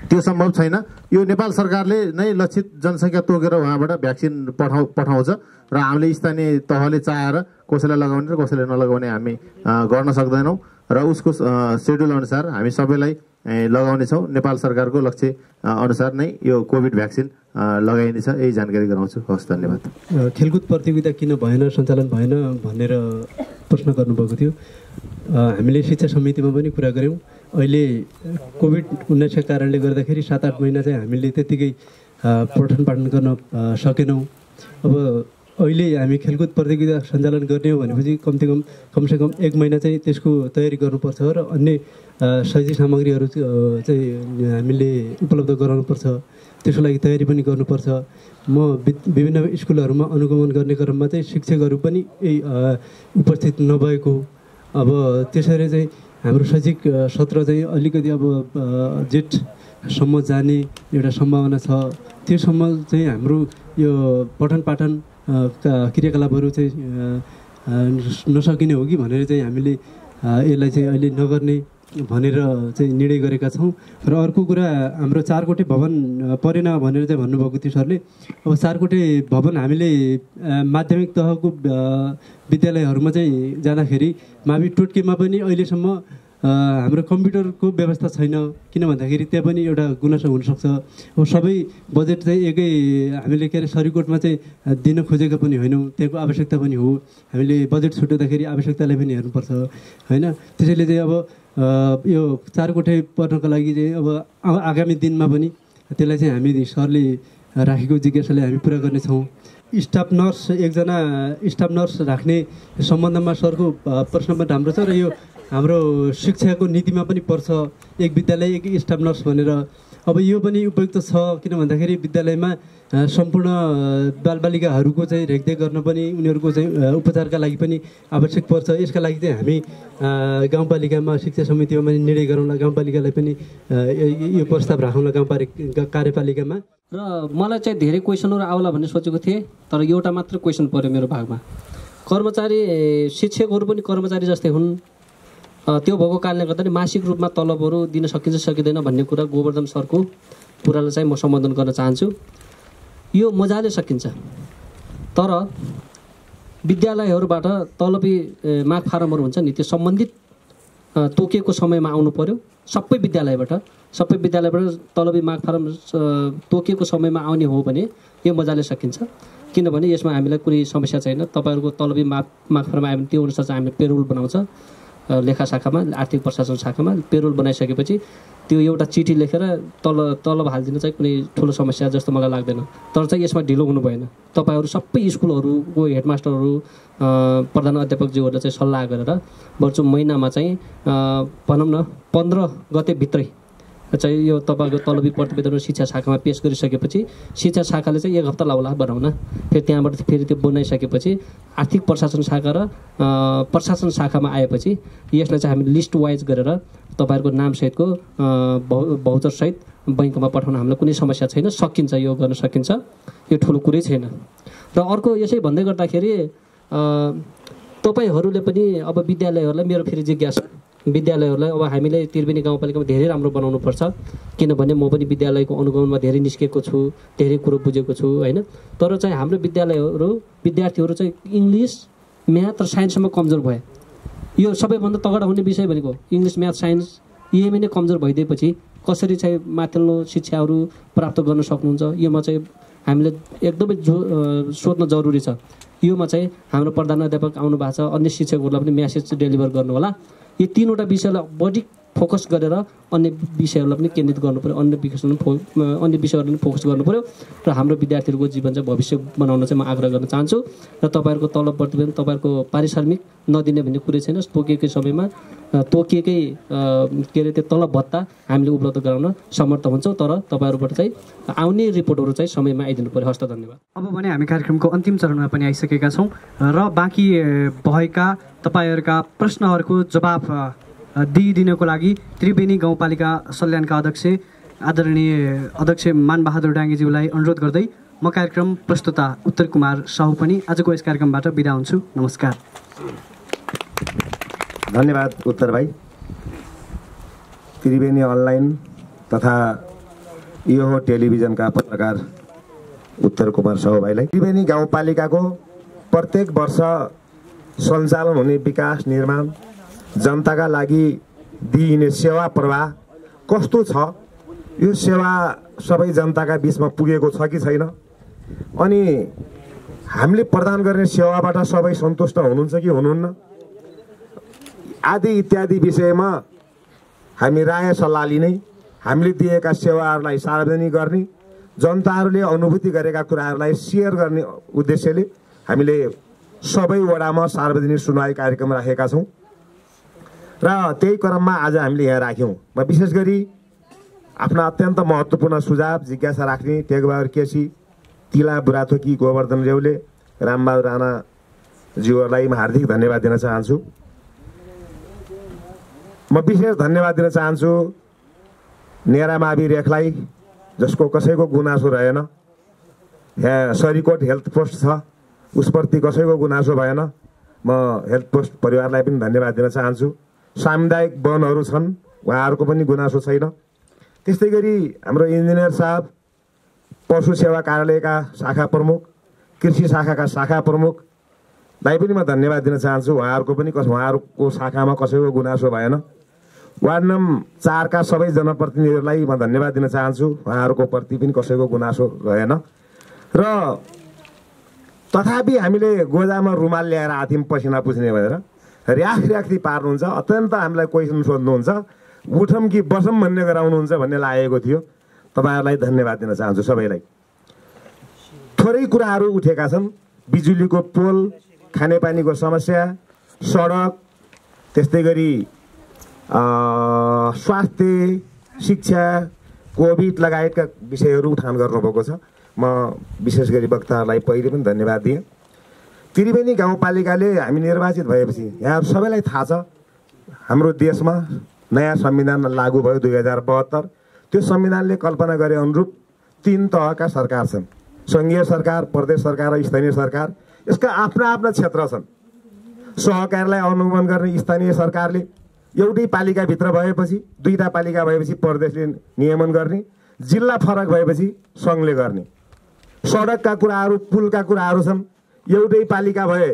त्यो सम्भव छैन। यो नेपाल सरकारले नै लक्षित जनसङ्ख्या तोकेर उहाँबाट भ्याक्सिन पठाउँछ र हामीले स्थानीय तहले चाहेर कसैलाई लगाउने र कसैलाई नलगाउने हामी गर्न सक्दैनौँ र उसको सेड्युल अनुसार हामी सबैलाई लगाउनेछौँ। नेपाल सरकारको लक्ष्य अनुसार नै यो कोभिड भ्याक्सिन लगाइनेछ, यही जानकारी गराउँछु। हस्, धन्यवाद। खेलकुद प्रतियोगिता किन भएन, सञ्चालन भएन भनेर प्रश्न गर्नुभएको थियो। हामीले शिक्षा समितिमा पनि कुरा गऱ्यौँ। अहिले कोभिड-19 का कारणले गर्दाखेरि 7-8 महिना चाहिँ हामीले त्यत्तिकै पठन पाठन गर्न सकेनौँ। अब अहिले हामी खेलकुद प्रतियोगिता सञ्चालन गर्ने हो भनेपछि कमसेकम 1 महिना चाहिँ त्यसको तयारी गर्नुपर्छ र अन्य शैक्षिक सामग्रीहरू चाहिँ हामीले उपलब्ध गराउनुपर्छ। त्यसको लागि तयारी पनि गर्नुपर्छ। म विभिन्न स्कुलहरूमा अनुगमन गर्ने क्रममा चाहिँ शिक्षकहरू पनि उपस्थित नभएको, अब त्यसरी चाहिँ हाम्रो शैक्षिक सत्र चाहिँ अलिकति अब जेठसम्म जाने एउटा सम्भावना छ। त्योसम्म चाहिँ हाम्रो यो पठन पाठन क्रियाकलापहरू चाहिँ नसकिने हो कि भनेर चाहिँ हामीले यसलाई चाहिँ अहिले नगर्ने भनेर चाहिँ निर्णय गरेका छौँ। र अर्को कुरा, हाम्रो 4 कोठे भवन परेन भनेर चाहिँ भन्नुभएको थियो सरले। अब 4 कोठे भवन हामीले माध्यमिक तहको विद्यालयहरूमा चाहिँ जाँदाखेरि मावि टोटकेमा पनि अहिलेसम्म हाम्रो कम्प्युटरको व्यवस्था छैन। किन भन्दाखेरि त्यहाँ पनि एउटा गुनासो हुनसक्छ। अब सबै बजेट चाहिँ एकै हामीले के अरे सरीकोटमा चाहिँ दिन खोजेको पनि होइनौँ, त्यहाँको आवश्यकता पनि हो। हामीले बजेट छुट्याउँदाखेरि आवश्यकतालाई पनि हेर्नुपर्छ, होइन? त्यसैले चाहिँ अब यो 4 कोठे पर्नको लागि चाहिँ अब आगामी दिनमा पनि त्यसलाई चाहिँ हामी सरले राखेको जिज्ञासालाई हामी पुरा गर्नेछौँ। स्टाफ नर्स, एकजना स्टाफ नर्स राख्ने सम्बन्धमा सरको प्रश्न पनि राम्रो छ र यो हाम्रो शिक्षाको नीतिमा पनि पर्छ, एक विद्यालय एक स्टाफ नर्स भनेर। अब यो पनि उपयुक्त छ, किन भन्दाखेरि विद्यालयमा सम्पूर्ण बालबालिकाहरूको चाहिँ रेखदेख गर्न पनि उनीहरूको चाहिँ उपचारका लागि पनि आवश्यक पर्छ। यसका लागि चाहिँ हामी गाउँपालिकामा शिक्षा समितिमा पनि निर्णय गरौँला, गाउँपालिकालाई पनि यो प्रस्ताव राखौँला कार्यपालिकामा। र मलाई चाहिँ धेरै क्वेसनहरू आउला भन्ने सोचेको थिएँ, तर एउटा मात्र क्वेसन पर्यो मेरो भागमा। कर्मचारी शिक्षकहरू पनि कर्मचारी जस्तै हुन्, त्यो भएको कारणले गर्दा मासिक रूपमा तलबहरू दिन सकिन्छ सकिँदैन भन्ने कुरा गोवर्धन सरको कुरालाई चाहिँ म सम्बोधन गर्न चाहन्छु। यो मजाले सकिन्छ, तर विद्यालयहरूबाट तलबी माग फारमहरू हुन्छ नि, त्यो सम्बन्धित तोकिएको समयमा आउनु पर्यो। सबै विद्यालयबाट तलबी माग फारम तोकिएको समयमा आउने हो भने यो मजाले सकिन्छ। किनभने यसमा हामीलाई कुनै समस्या छैन। तपाईँहरूको तलबी माग फारम आयो भने त्यो अनुसार चाहिँ हामीले पेरोल बनाउँछ लेखा शाखामा आर्थिक प्रशासन शाखामा पेरोल बनाइसकेपछि त्यो एउटा चिठी लेखेर तलब हालिदिन चाहिँ कुनै ठुलो समस्या जस्तो मलाई लाग्दैन। तर चाहिँ यसमा ढिलो हुनु भएन। तपाईँहरू सबै स्कुलहरूको हेडमास्टरहरू प्रधान अध्यापकज्यूहरूले चाहिँ सल्लाह गरेर बरु महिनामा चाहिँ भनौँ न 15 गतेभित्रै चाहिँ यो तपाईँको तलबी प्रतिवेदन शिक्षा शाखामा पेस गरिसकेपछि शिक्षा शाखाले चाहिँ 1 हप्ता लाग्ला बनाउन। फेरि त्यहाँबाट फेरि त्यो बनाइसकेपछि आर्थिक प्रशासन शाखा र प्रशासन शाखामा आएपछि यसलाई चाहिँ हामी लिस्ट वाइज गरेर तपाईँहरूको नामसहितको भाउचरसहित बैङ्कमा पठाउन हामीलाई कुनै समस्या छैन। सकिन्छ, यो गर्न सकिन्छ, यो ठुलो कुरै छैन। र अर्को यसै भन्दै गर्दाखेरि तपाईँहरूले पनि अब विद्यालयहरूलाई मेरो फेरि जिज्ञासा, विद्यालयहरूलाई अब हामीले त्रिवेणी गाउँपालिकामा धेरै राम्रो बनाउनुपर्छ। किनभने म पनि विद्यालयको अनुगमनमा धेरै निस्केको छु, धेरै कुरो बुझेको छु होइन। तर चाहिँ हाम्रो विद्यार्थीहरू चाहिँ इङ्ग्लिस, म्याथ र साइन्समा कमजोर भए। यो सबैभन्दा तगडा हुने विषय भनेको इङ्ग्लिस, म्याथ, साइन्स यहीमै नै कमजोर भइदिएपछि कसरी चाहिँ माथिल्लो शिक्षाहरू प्राप्त गर्न सक्नुहुन्छ, योमा चाहिँ हामीले एकदमै सोध्न जरुरी छ। योमा चाहिँ हाम्रो प्रधान अध्यापक आउनु भएको छ, अन्य शिक्षकहरूलाई पनि म्यासेज डेलिभर गर्नु होला। यी 3वटा विषयलाई बढी फोकस गरेर अन्य विषयहरूलाई पनि केन्द्रित गर्नु पऱ्यो, अन्य विषयहरूलाई पनि फोकस गर्नु पऱ्यो र हाम्रो विद्यार्थीहरूको जीवन चाहिँ भविष्य बनाउन चाहिँ म आग्रह गर्न चाहन्छु। र तपाईँहरूको तलब प्रतिवेदन, तपाईँहरूको पारिश्रमिक नदिने भन्ने कुरै छैन। तोकिएकै समयमा तोकिएकै के अरे त्यो तलब भत्ता हामीले उपलब्ध गराउन समर्थ हुन्छौँ। तर तपाईँहरूबाट चाहिँ आउने रिपोर्टहरू चाहिँ समयमा आइदिनु पऱ्यो। हस्त, धन्यवाद। अब भने हामी कार्यक्रमको अन्तिम चरणमा पनि आइसकेका छौँ र बाँकी भएका तपाईँहरूका प्रश्नहरूको जवाफ दिइदिनको लागि त्रिवेणी गाउँपालिका सल्यानका अध्यक्ष आदरणीय अध्यक्ष मानबहादुर डाङ्गेज्यूलाई अनुरोध गर्दै म कार्यक्रम प्रस्तुता उत्तर कुमार साहु पनि आजको यस कार्यक्रमबाट बिदा हुन्छु। नमस्कार। धन्यवाद उत्तर भाइ। त्रिवेणी अनलाइन तथा यो टेलिभिजनका पत्रकार उत्तर कुमार साहु भाइलाई त्रिवेणी गाउँपालिकाको प्रत्येक वर्ष सञ्चालन हुने विकास निर्माण, जनताका लागि दिइने सेवा प्रवाह कस्तो छ, यो सेवा सबै जनताका बिचमा पुगेको छ कि छैन, अनि हामीले प्रदान गर्ने सेवाबाट सबै सन्तुष्ट हुनुहुन्छ कि हुनुहुन्न आदि इत्यादि विषयमा हामी राय सल्लाह लिने, हामीले दिएका सेवाहरूलाई सार्वजनिक गर्ने, जनताहरूले अनुभूति गरेका कुराहरूलाई सेयर गर्ने उद्देश्यले हामीले सबै वडामा सार्वजनिक सुनवाई कार्यक्रम राखेका छौँ र त्यही क्रममा आज हामीले यहाँ राख्यौँ। म विशेष गरी आफ्ना अत्यन्त महत्त्वपूर्ण सुझाव जिज्ञासा राख्ने टेकबहादुर केसी, तिला बुढाथोकी, गोवर्धन रेउले, रामबहादुर राणाज्यूहरूलाई म हार्दिक धन्यवाद दिन चाहन्छु। म विशेष धन्यवाद दिन चाहन्छु नेरा मावि रेखलाई, जसको कसैको गुनासो रहेन। यहाँ सरीकोट हेल्थ पोस्ट छ, उसप्रति कसैको गुनासो भएन। म हेल्थ पोस्ट परिवारलाई पनि धन्यवाद दिन चाहन्छु। सामुदायिक वनहरू छन्, उहाँहरूको पनि गुनासो छैन। त्यस्तै गरी हाम्रो इन्जिनियर साहब, पशु सेवा कार्यालयका शाखा प्रमुख, कृषि शाखाका शाखा प्रमुखलाई पनि म धन्यवाद दिन चाहन्छु। उहाँहरूको शाखामा कसैको गुनासो भएन। वार्ड नम्बर 4 का सबै जनप्रतिनिधिहरूलाई म धन्यवाद दिन चाहन्छु, उहाँहरूको प्रति पनि कसैको गुनासो रहेन। र तथापि हामीले गोजामा रुमाल ल्याएर आथ्यौँ पसिना पुछ्ने भनेर र्याखी पार्नुहुन्छ, अत्यन्त हामीलाई क्वेसन सोध्नुहुन्छ, उठौँ कि बसौँ भन्ने गराउनुहुन्छ भन्ने लागेको थियो। तपाईँहरूलाई धन्यवाद दिन चाहन्छु सबैलाई। थोरै कुराहरू उठेका छन्, बिजुलीको पोल, खानेपानीको समस्या, सडक, त्यस्तै गरी स्वास्थ्य, शिक्षा, कोभिड लगायतका विषयहरू उठान गर्नुभएको छ। म विशेष गरी वक्ताहरूलाई पहिले पनि धन्यवाद दिएँ। त्रिवेणी गाउँपालिकाले हामी निर्वाचित भएपछि यहाँ सबैलाई थाहा छ हाम्रो देशमा नयाँ संविधान लागू भयो 2072। त्यो संविधानले कल्पना गरे अनुरूप 3 तहका सरकार छन्, सङ्घीय सरकार, प्रदेश सरकार र स्थानीय सरकार। यसका आफ्ना आफ्ना क्षेत्र छन्। सहकारीलाई अनुगमन गर्ने स्थानीय सरकारले एउटै पालिकाभित्र भएपछि, 2टा पालिका भएपछि प्रदेशले नियमन गर्ने, जिल्ला फरक भएपछि सङ्घले गर्ने। सडकका कुराहरू, पुलका कुराहरू छन्, एउटै पालिका भए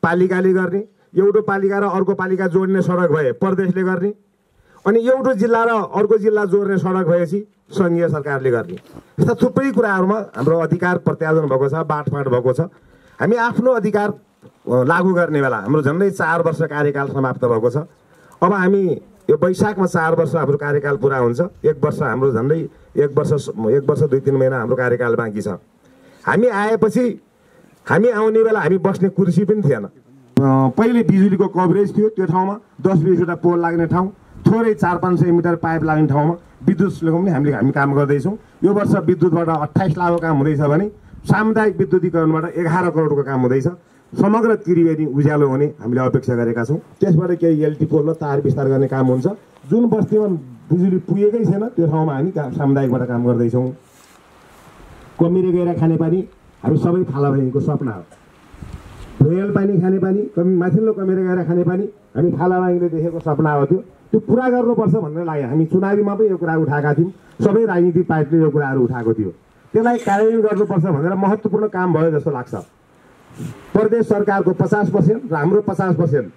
पालिकाले गर्ने, एउटो पालिका र अर्को पालिका जोड्ने सडक भए प्रदेशले गर्ने, अनि एउटो जिल्ला र अर्को जिल्ला जोड्ने सडक भएपछि सङ्घीय सरकारले गर्ने। यस्ता थुप्रै कुराहरूमा हाम्रो अधिकार प्रत्यार्जन भएको छ, बाँडफाँड भएको छ। हामी आफ्नो अधिकार लागू गर्ने बेला हाम्रो झन्डै 4 वर्ष कार्यकाल समाप्त भएको छ। अब हामी यो वैशाखमा 4 वर्ष हाम्रो कार्यकाल पुरा हुन्छ। 1 वर्ष हाम्रो झन्डै 1 वर्ष 2-3 महिना हाम्रो कार्यकाल बाँकी छ। हामी आएपछि हामी आउने बेला हामी बस्ने कुर्सी पनि थिएन। पहिले बिजुलीको कभरेज थियो, त्यो ठाउँमा 10-20वटा पोल लाग्ने ठाउँ, थोरै 400-500 मिटर पाइप लाग्ने ठाउँमा विद्युतको पनि हामी काम गर्दैछौँ। यो वर्ष विद्युतबाट 28 लाखको काम हुँदैछ भने सामुदायिक विद्युतीकरणबाट 11 करोडको काम हुँदैछ। समग्र त्रिवेणी उज्यालो हुने हामीले अपेक्षा गरेका छौँ। त्यसबाट केही एलटी पोल र तार विस्तार गर्ने काम हुन्छ। जुन बस्तीमा बिजुली पुगेकै छैन त्यो ठाउँमा हामी सामुदायिकबाट काम गर्दैछौँ। कमिरे गएर खानेपानी हामी सबै फालाबाङीको सपना हो। भुइँल पानी खानेपानी माथिल्लो कमिरे गएर खानेपानी हामी फालाबाङीले देखेको सपना हो। त्यो पुरा गर्नुपर्छ भन्ने लाग्यो। हामी चुनावीमा पनि यो कुरा उठाएका थियौँ। सबै राजनीतिक पार्टीले यो कुराहरू उठाएको थियो। त्यसलाई कार्यान्वयन गर्नुपर्छ भनेर महत्त्वपूर्ण काम भयो जस्तो लाग्छ। प्रदेश सरकारको 50% र हाम्रो 50%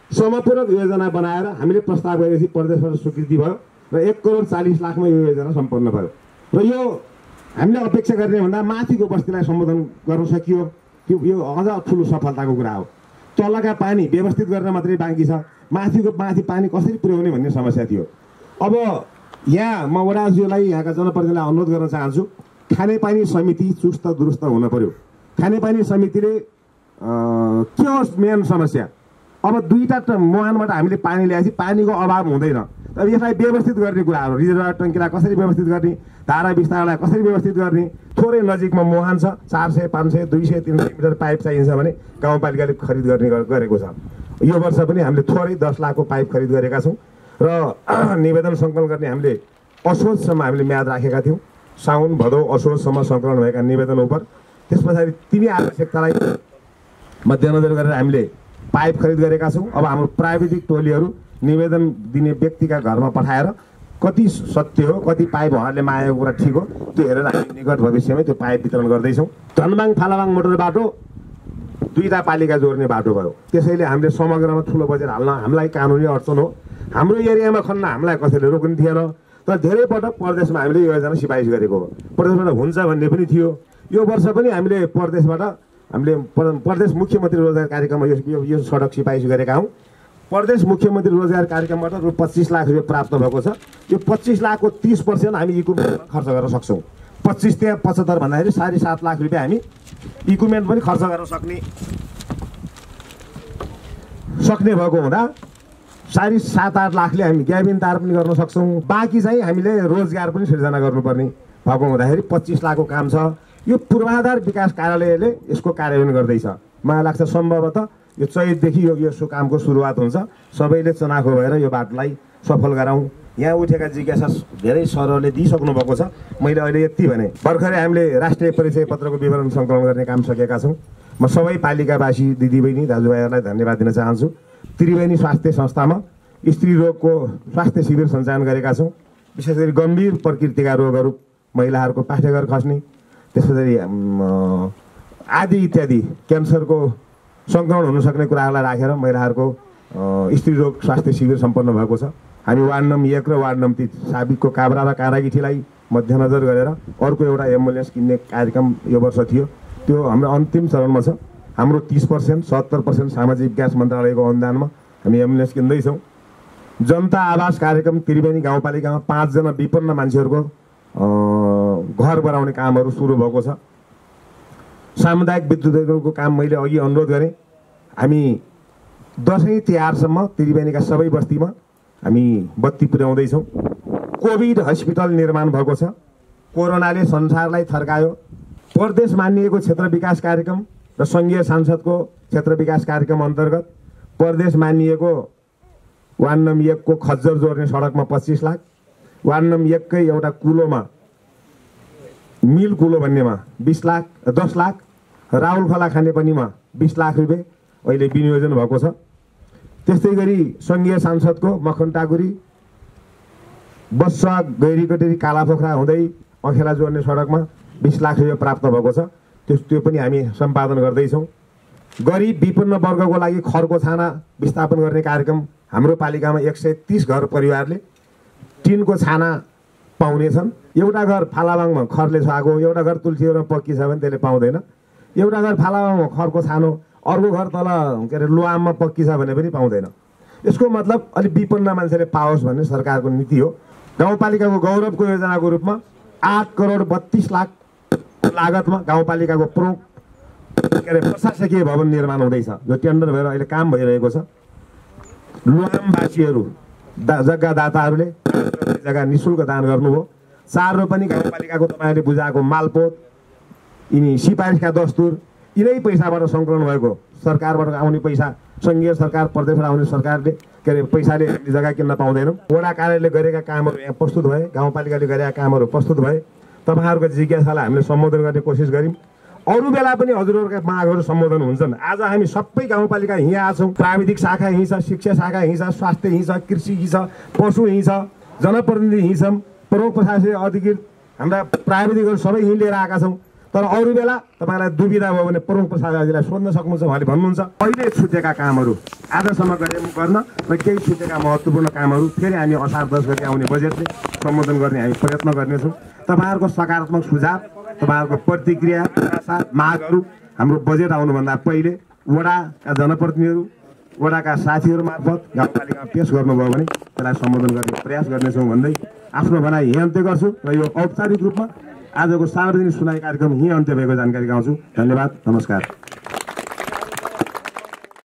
समपूरक योजना बनाएर हामीले प्रस्ताव गरेपछि प्रदेशबाट स्वीकृति भयो र 1,40,00,000 यो योजना सम्पन्न भयो। र यो हामीले अपेक्षा गर्ने भन्दा माथिको बस्तीलाई सम्बोधन गर्न सकियो। यो अझ ठुलो सफलताको कुरा हो। तलका पानी व्यवस्थित गर्न मात्रै बाँकी छ, माथि पानी कसरी पुर्याउने भन्ने समस्या थियो। अब यहाँ म वडाज्यूलाई यहाँका जनप्रतिनिधिलाई अनुरोध गर्न चाहन्छु, खानेपानी समिति चुस्त दुरुस्त हुन पर्यो। खानेपानी समितिले के होस् मेन समस्या, अब 2टा मुहानबाट हामीले पानी ल्याएपछि पानीको अभाव हुँदैन। अब यसलाई व्यवस्थित गर्ने कुराहरू, रिजर्भर टङ्कीलाई कसरी व्यवस्थित गर्ने, धारा विस्तारलाई कसरी व्यवस्थित गर्ने। थोरै नजिकमा मुहान छ, 400, 500, 200, 300 मिटर पाइप चाहिन्छ भने गाउँपालिकाले खरिद गरेको छ। यो वर्ष पनि हामीले थोरै 10 लाखको पाइप खरिद गरेका छौँ र निवेदन सङ्कलन गर्ने हामीले असोजसम्म हामीले म्याद राखेका थियौँ। साउन भदौ असोजसम्म सङ्कलन भएका निवेदन उप त्यस पछाडि तिनी आवश्यकतालाई मध्यनजर गरेर हामीले पाइप खरिद गरेका छौँ। अब हाम्रो प्राविधिक टोलीहरू निवेदन दिने व्यक्तिका घरमा पठाएर कति सत्य हो, कति पाइप उहाँहरूले मागेको कुरा ठिक हो, त्यो हेरेर हामी निकट भविष्यमै त्यो पाइप वितरण गर्दैछौँ। धनबाङ फालाबाङ मोटर बाटो 2टा पालिका जोड्ने बाटो भयो। त्यसैले हामीले समग्रमा ठुलो बजेट हाल्न हामीलाई कानुनी अडचन हो। हाम्रो एरियामा खन्न हामीलाई कसैले रोक्ने थिएन, तर धेरै पटक प्रदेशमा हामीले यो योजना सिफारिस गरेको हो। प्रदेशबाट हुन्छ भन्ने पनि थियो। यो वर्ष पनि हामीले प्रदेश मुख्यमन्त्री रोजगार कार्यक्रममा यो सडक सिफारिस गरेका हौँ। प्रदेश मुख्यमन्त्री रोजगार कार्यक्रमबाट रु 25 लाख रुपियाँ प्राप्त भएको छ। यो 25 लाखको 30% हामी इक्विपमेन्टमा खर्च गर्न सक्छौँ। 25 त्यहाँ 75 भन्दाखेरि 7.5 लाख रुपियाँ हामी इक्विपमेन्ट पनि खर्च गर्न सक्ने भएको हुँदा 7.5 लाखले हामी ग्याबिन तार पनि गर्न सक्छौँ। बाँकी चाहिँ हामीले रोजगार पनि सिर्जना गर्नुपर्ने भएको हुँदाखेरि 25 लाखको काम छ। यो पूर्वाधार विकास कार्यालयले यसको कार्यान्वयन गर्दैछ। मलाई लाग्छ सम्भवतः यो चैतदेखि यसको कामको सुरुवात हुन्छ। सबैले चनाखो भएर यो बाटोलाई सफल गराउँ। यहाँ उठेका जिज्ञासा धेरै सरहरूले दिइसक्नु भएको छ। मैले अहिले यति भने भर्खरै हामीले राष्ट्रिय परिचय पत्रको विवरण सङ्कलन गर्ने काम सकेका छौँ। म सबै पालिकावासी दिदीबहिनी दाजुभाइहरूलाई धन्यवाद दिन चाहन्छु। त्रिवेणी स्वास्थ्य संस्थामा स्त्री रोगको स्वास्थ्य शिविर सञ्चालन गरेका छौँ। विशेष गरी गम्भीर प्रकृतिका रोगहरू, महिलाहरूको पाठेघर खस्ने, त्यस पछाडि आदि इत्यादि क्यान्सरको सङ्क्रमण हुन सक्ने कुराहरूलाई राखेर महिलाहरूको स्त्री रोग स्वास्थ्य शिविर सम्पन्न भएको छ। हामी वार्ड नम्बर 1 र वार्ड नम्बर 3 साबिकको काभ्रा र काँडागिठीलाई मध्यनजर गरेर अर्को एउटा एम्बुलेन्स किन्ने कार्यक्रम यो वर्ष थियो। त्यो हाम्रो अन्तिम चरणमा छ। हाम्रो 30%, 70% सामाजिक विकास मन्त्रालयको अनुदानमा हामी एम्बुलेन्स किन्दैछौँ। जनता आवास कार्यक्रम त्रिवेणी गाउँपालिकामा 5 जना विपन्न मान्छेहरूको घर बनाउने कामहरू सुरु भएको छ। सामुदायिक विद्युतीकरणको काम मैले अघि अनुरोध गरेँ। हामी दसैँ तिहारसम्म त्रिवेणीका सबै बस्तीमा हामी बत्ती पुर्याउँदैछौँ। कोभिड हस्पिटल निर्माण भएको छ। कोरोनाले संसारलाई थर्कायो। प्रदेश मानिएको क्षेत्र विकास कार्यक्रम र सङ्घीय सांसदको क्षेत्र विकास कार्यक्रम अन्तर्गत प्रदेश मानिएको वार्ड नम्बर 1 को खज्जर जोड्ने सडकमा 25 लाख, वार्ड नम्बर 1 कै एउटा कुलोमा मिल कुलो भन्नेमा 10 लाख, राहुल खोला खानेपानीमा 20 लाख रुपियाँ अहिले विनियोजन भएको छ। त्यस्तै गरी सङ्घीय सांसदको मखनटाकुरी बस्सा गैरीकटेरी कालापोखरा हुँदै अखेला जोड्ने सडकमा 20 लाख रुपियाँ प्राप्त भएको छ। त्यो पनि हामी सम्पादन गर्दैछौँ। गरिब विपन्न वर्गको लागि खरको छाना विस्थापन गर्ने कार्यक्रम हाम्रो पालिकामा 130 घर परिवारले टिनको छाना पाउनेछन्। एउटा घर फालाबाङमा खरले छाएको, एउटा घर तुलसीमा पक्की छ भने त्यसले पाउँदैन। एउटा घर फालाबाङमा खरको छानो, अर्को घर तल के अरे लोआममा पक्की छ भने पनि पाउँदैन। यसको मतलब अलिक विपन्न मान्छेले पाओस् भन्ने सरकारको नीति हो। गाउँपालिकाको गौरवको योजनाको रूपमा 8 करोड 32 लाख लागतमा गाउँपालिकाको प्रमुख प्रशासकीय भवन निर्माण हुँदैछ, जो टेन्डर भएर अहिले काम भइरहेको छ। लुवामवासीहरू जग्गादाताहरूले जग्गा निःशुल्क दान गर्नुभयो। 4 रोपनी गाउँपालिकाको तपाईँहरूले बुझाएको मालपोत, यिनी सिफारिसका दस्तुर, यिनै पैसाबाट सङ्कलन भएको सरकारबाट आउने पैसा, सङ्घीय सरकार प्रदेशबाट आउने सरकारले पैसाले जग्गा किन्न पाउँदैनौँ। वडा कार्यालयले गरेका कामहरू यहाँ प्रस्तुत भए, गाउँपालिकाले गरेका कामहरू प्रस्तुत भए। तपाईँहरूको जिज्ञासालाई हामीले सम्बोधन गर्ने कोसिस गऱ्यौँ। अरू बेला पनि हजुरहरूका मागहरू सम्बोधन हुन्छन्। आज हामी सबै गाउँपालिका यहीँ आएको छौँ। प्राविधिक शाखा यहीँ छ, शिक्षा शाखा यहीँ छ, स्वास्थ्य यहीँ छ, कृषि यहीँ छ, पशु यहीँ छ, जनप्रतिनिधि यहीँ छौँ, प्रमुख प्रशासकीय अधिकृत हाम्रा प्राविधिकहरू सबै यहीँ लिएर आएका छौँ। तर अरू बेला तपाईँलाई दुविधा भयो भने प्रमुख प्रशासकजीलाई सोध्न सक्नुहुन्छ, उहाँले भन्नुहुन्छ। अहिले छुटेका कामहरू आजसम्म गर्न र केही छुटेका महत्त्वपूर्ण कामहरू फेरि हामी असार 10 गते आउने बजेटले सम्बोधन गर्ने हामी प्रयत्न गर्नेछौँ। तपाईँहरूको सकारात्मक सुझाव, तपाईँहरूको प्रतिक्रिया, मागहरू हाम्रो बजेट आउनुभन्दा पहिले वडाका जनप्रतिनिधिहरू, वडाका साथीहरू मार्फत गाउँपालिकामा पेश गर्नुभयो भने त्यसलाई सम्बोधन गर्ने प्रयास गर्नेछौँ भन्दै आफ्नो भनाइ यहीँ अन्त्य गर्छु र यो औपचारिक रूपमा आजको सार्वजनिक सुनाइ कार्यक्रम यहीँ अन्त्य भएको जानकारी गराउँछु। धन्यवाद, नमस्कार।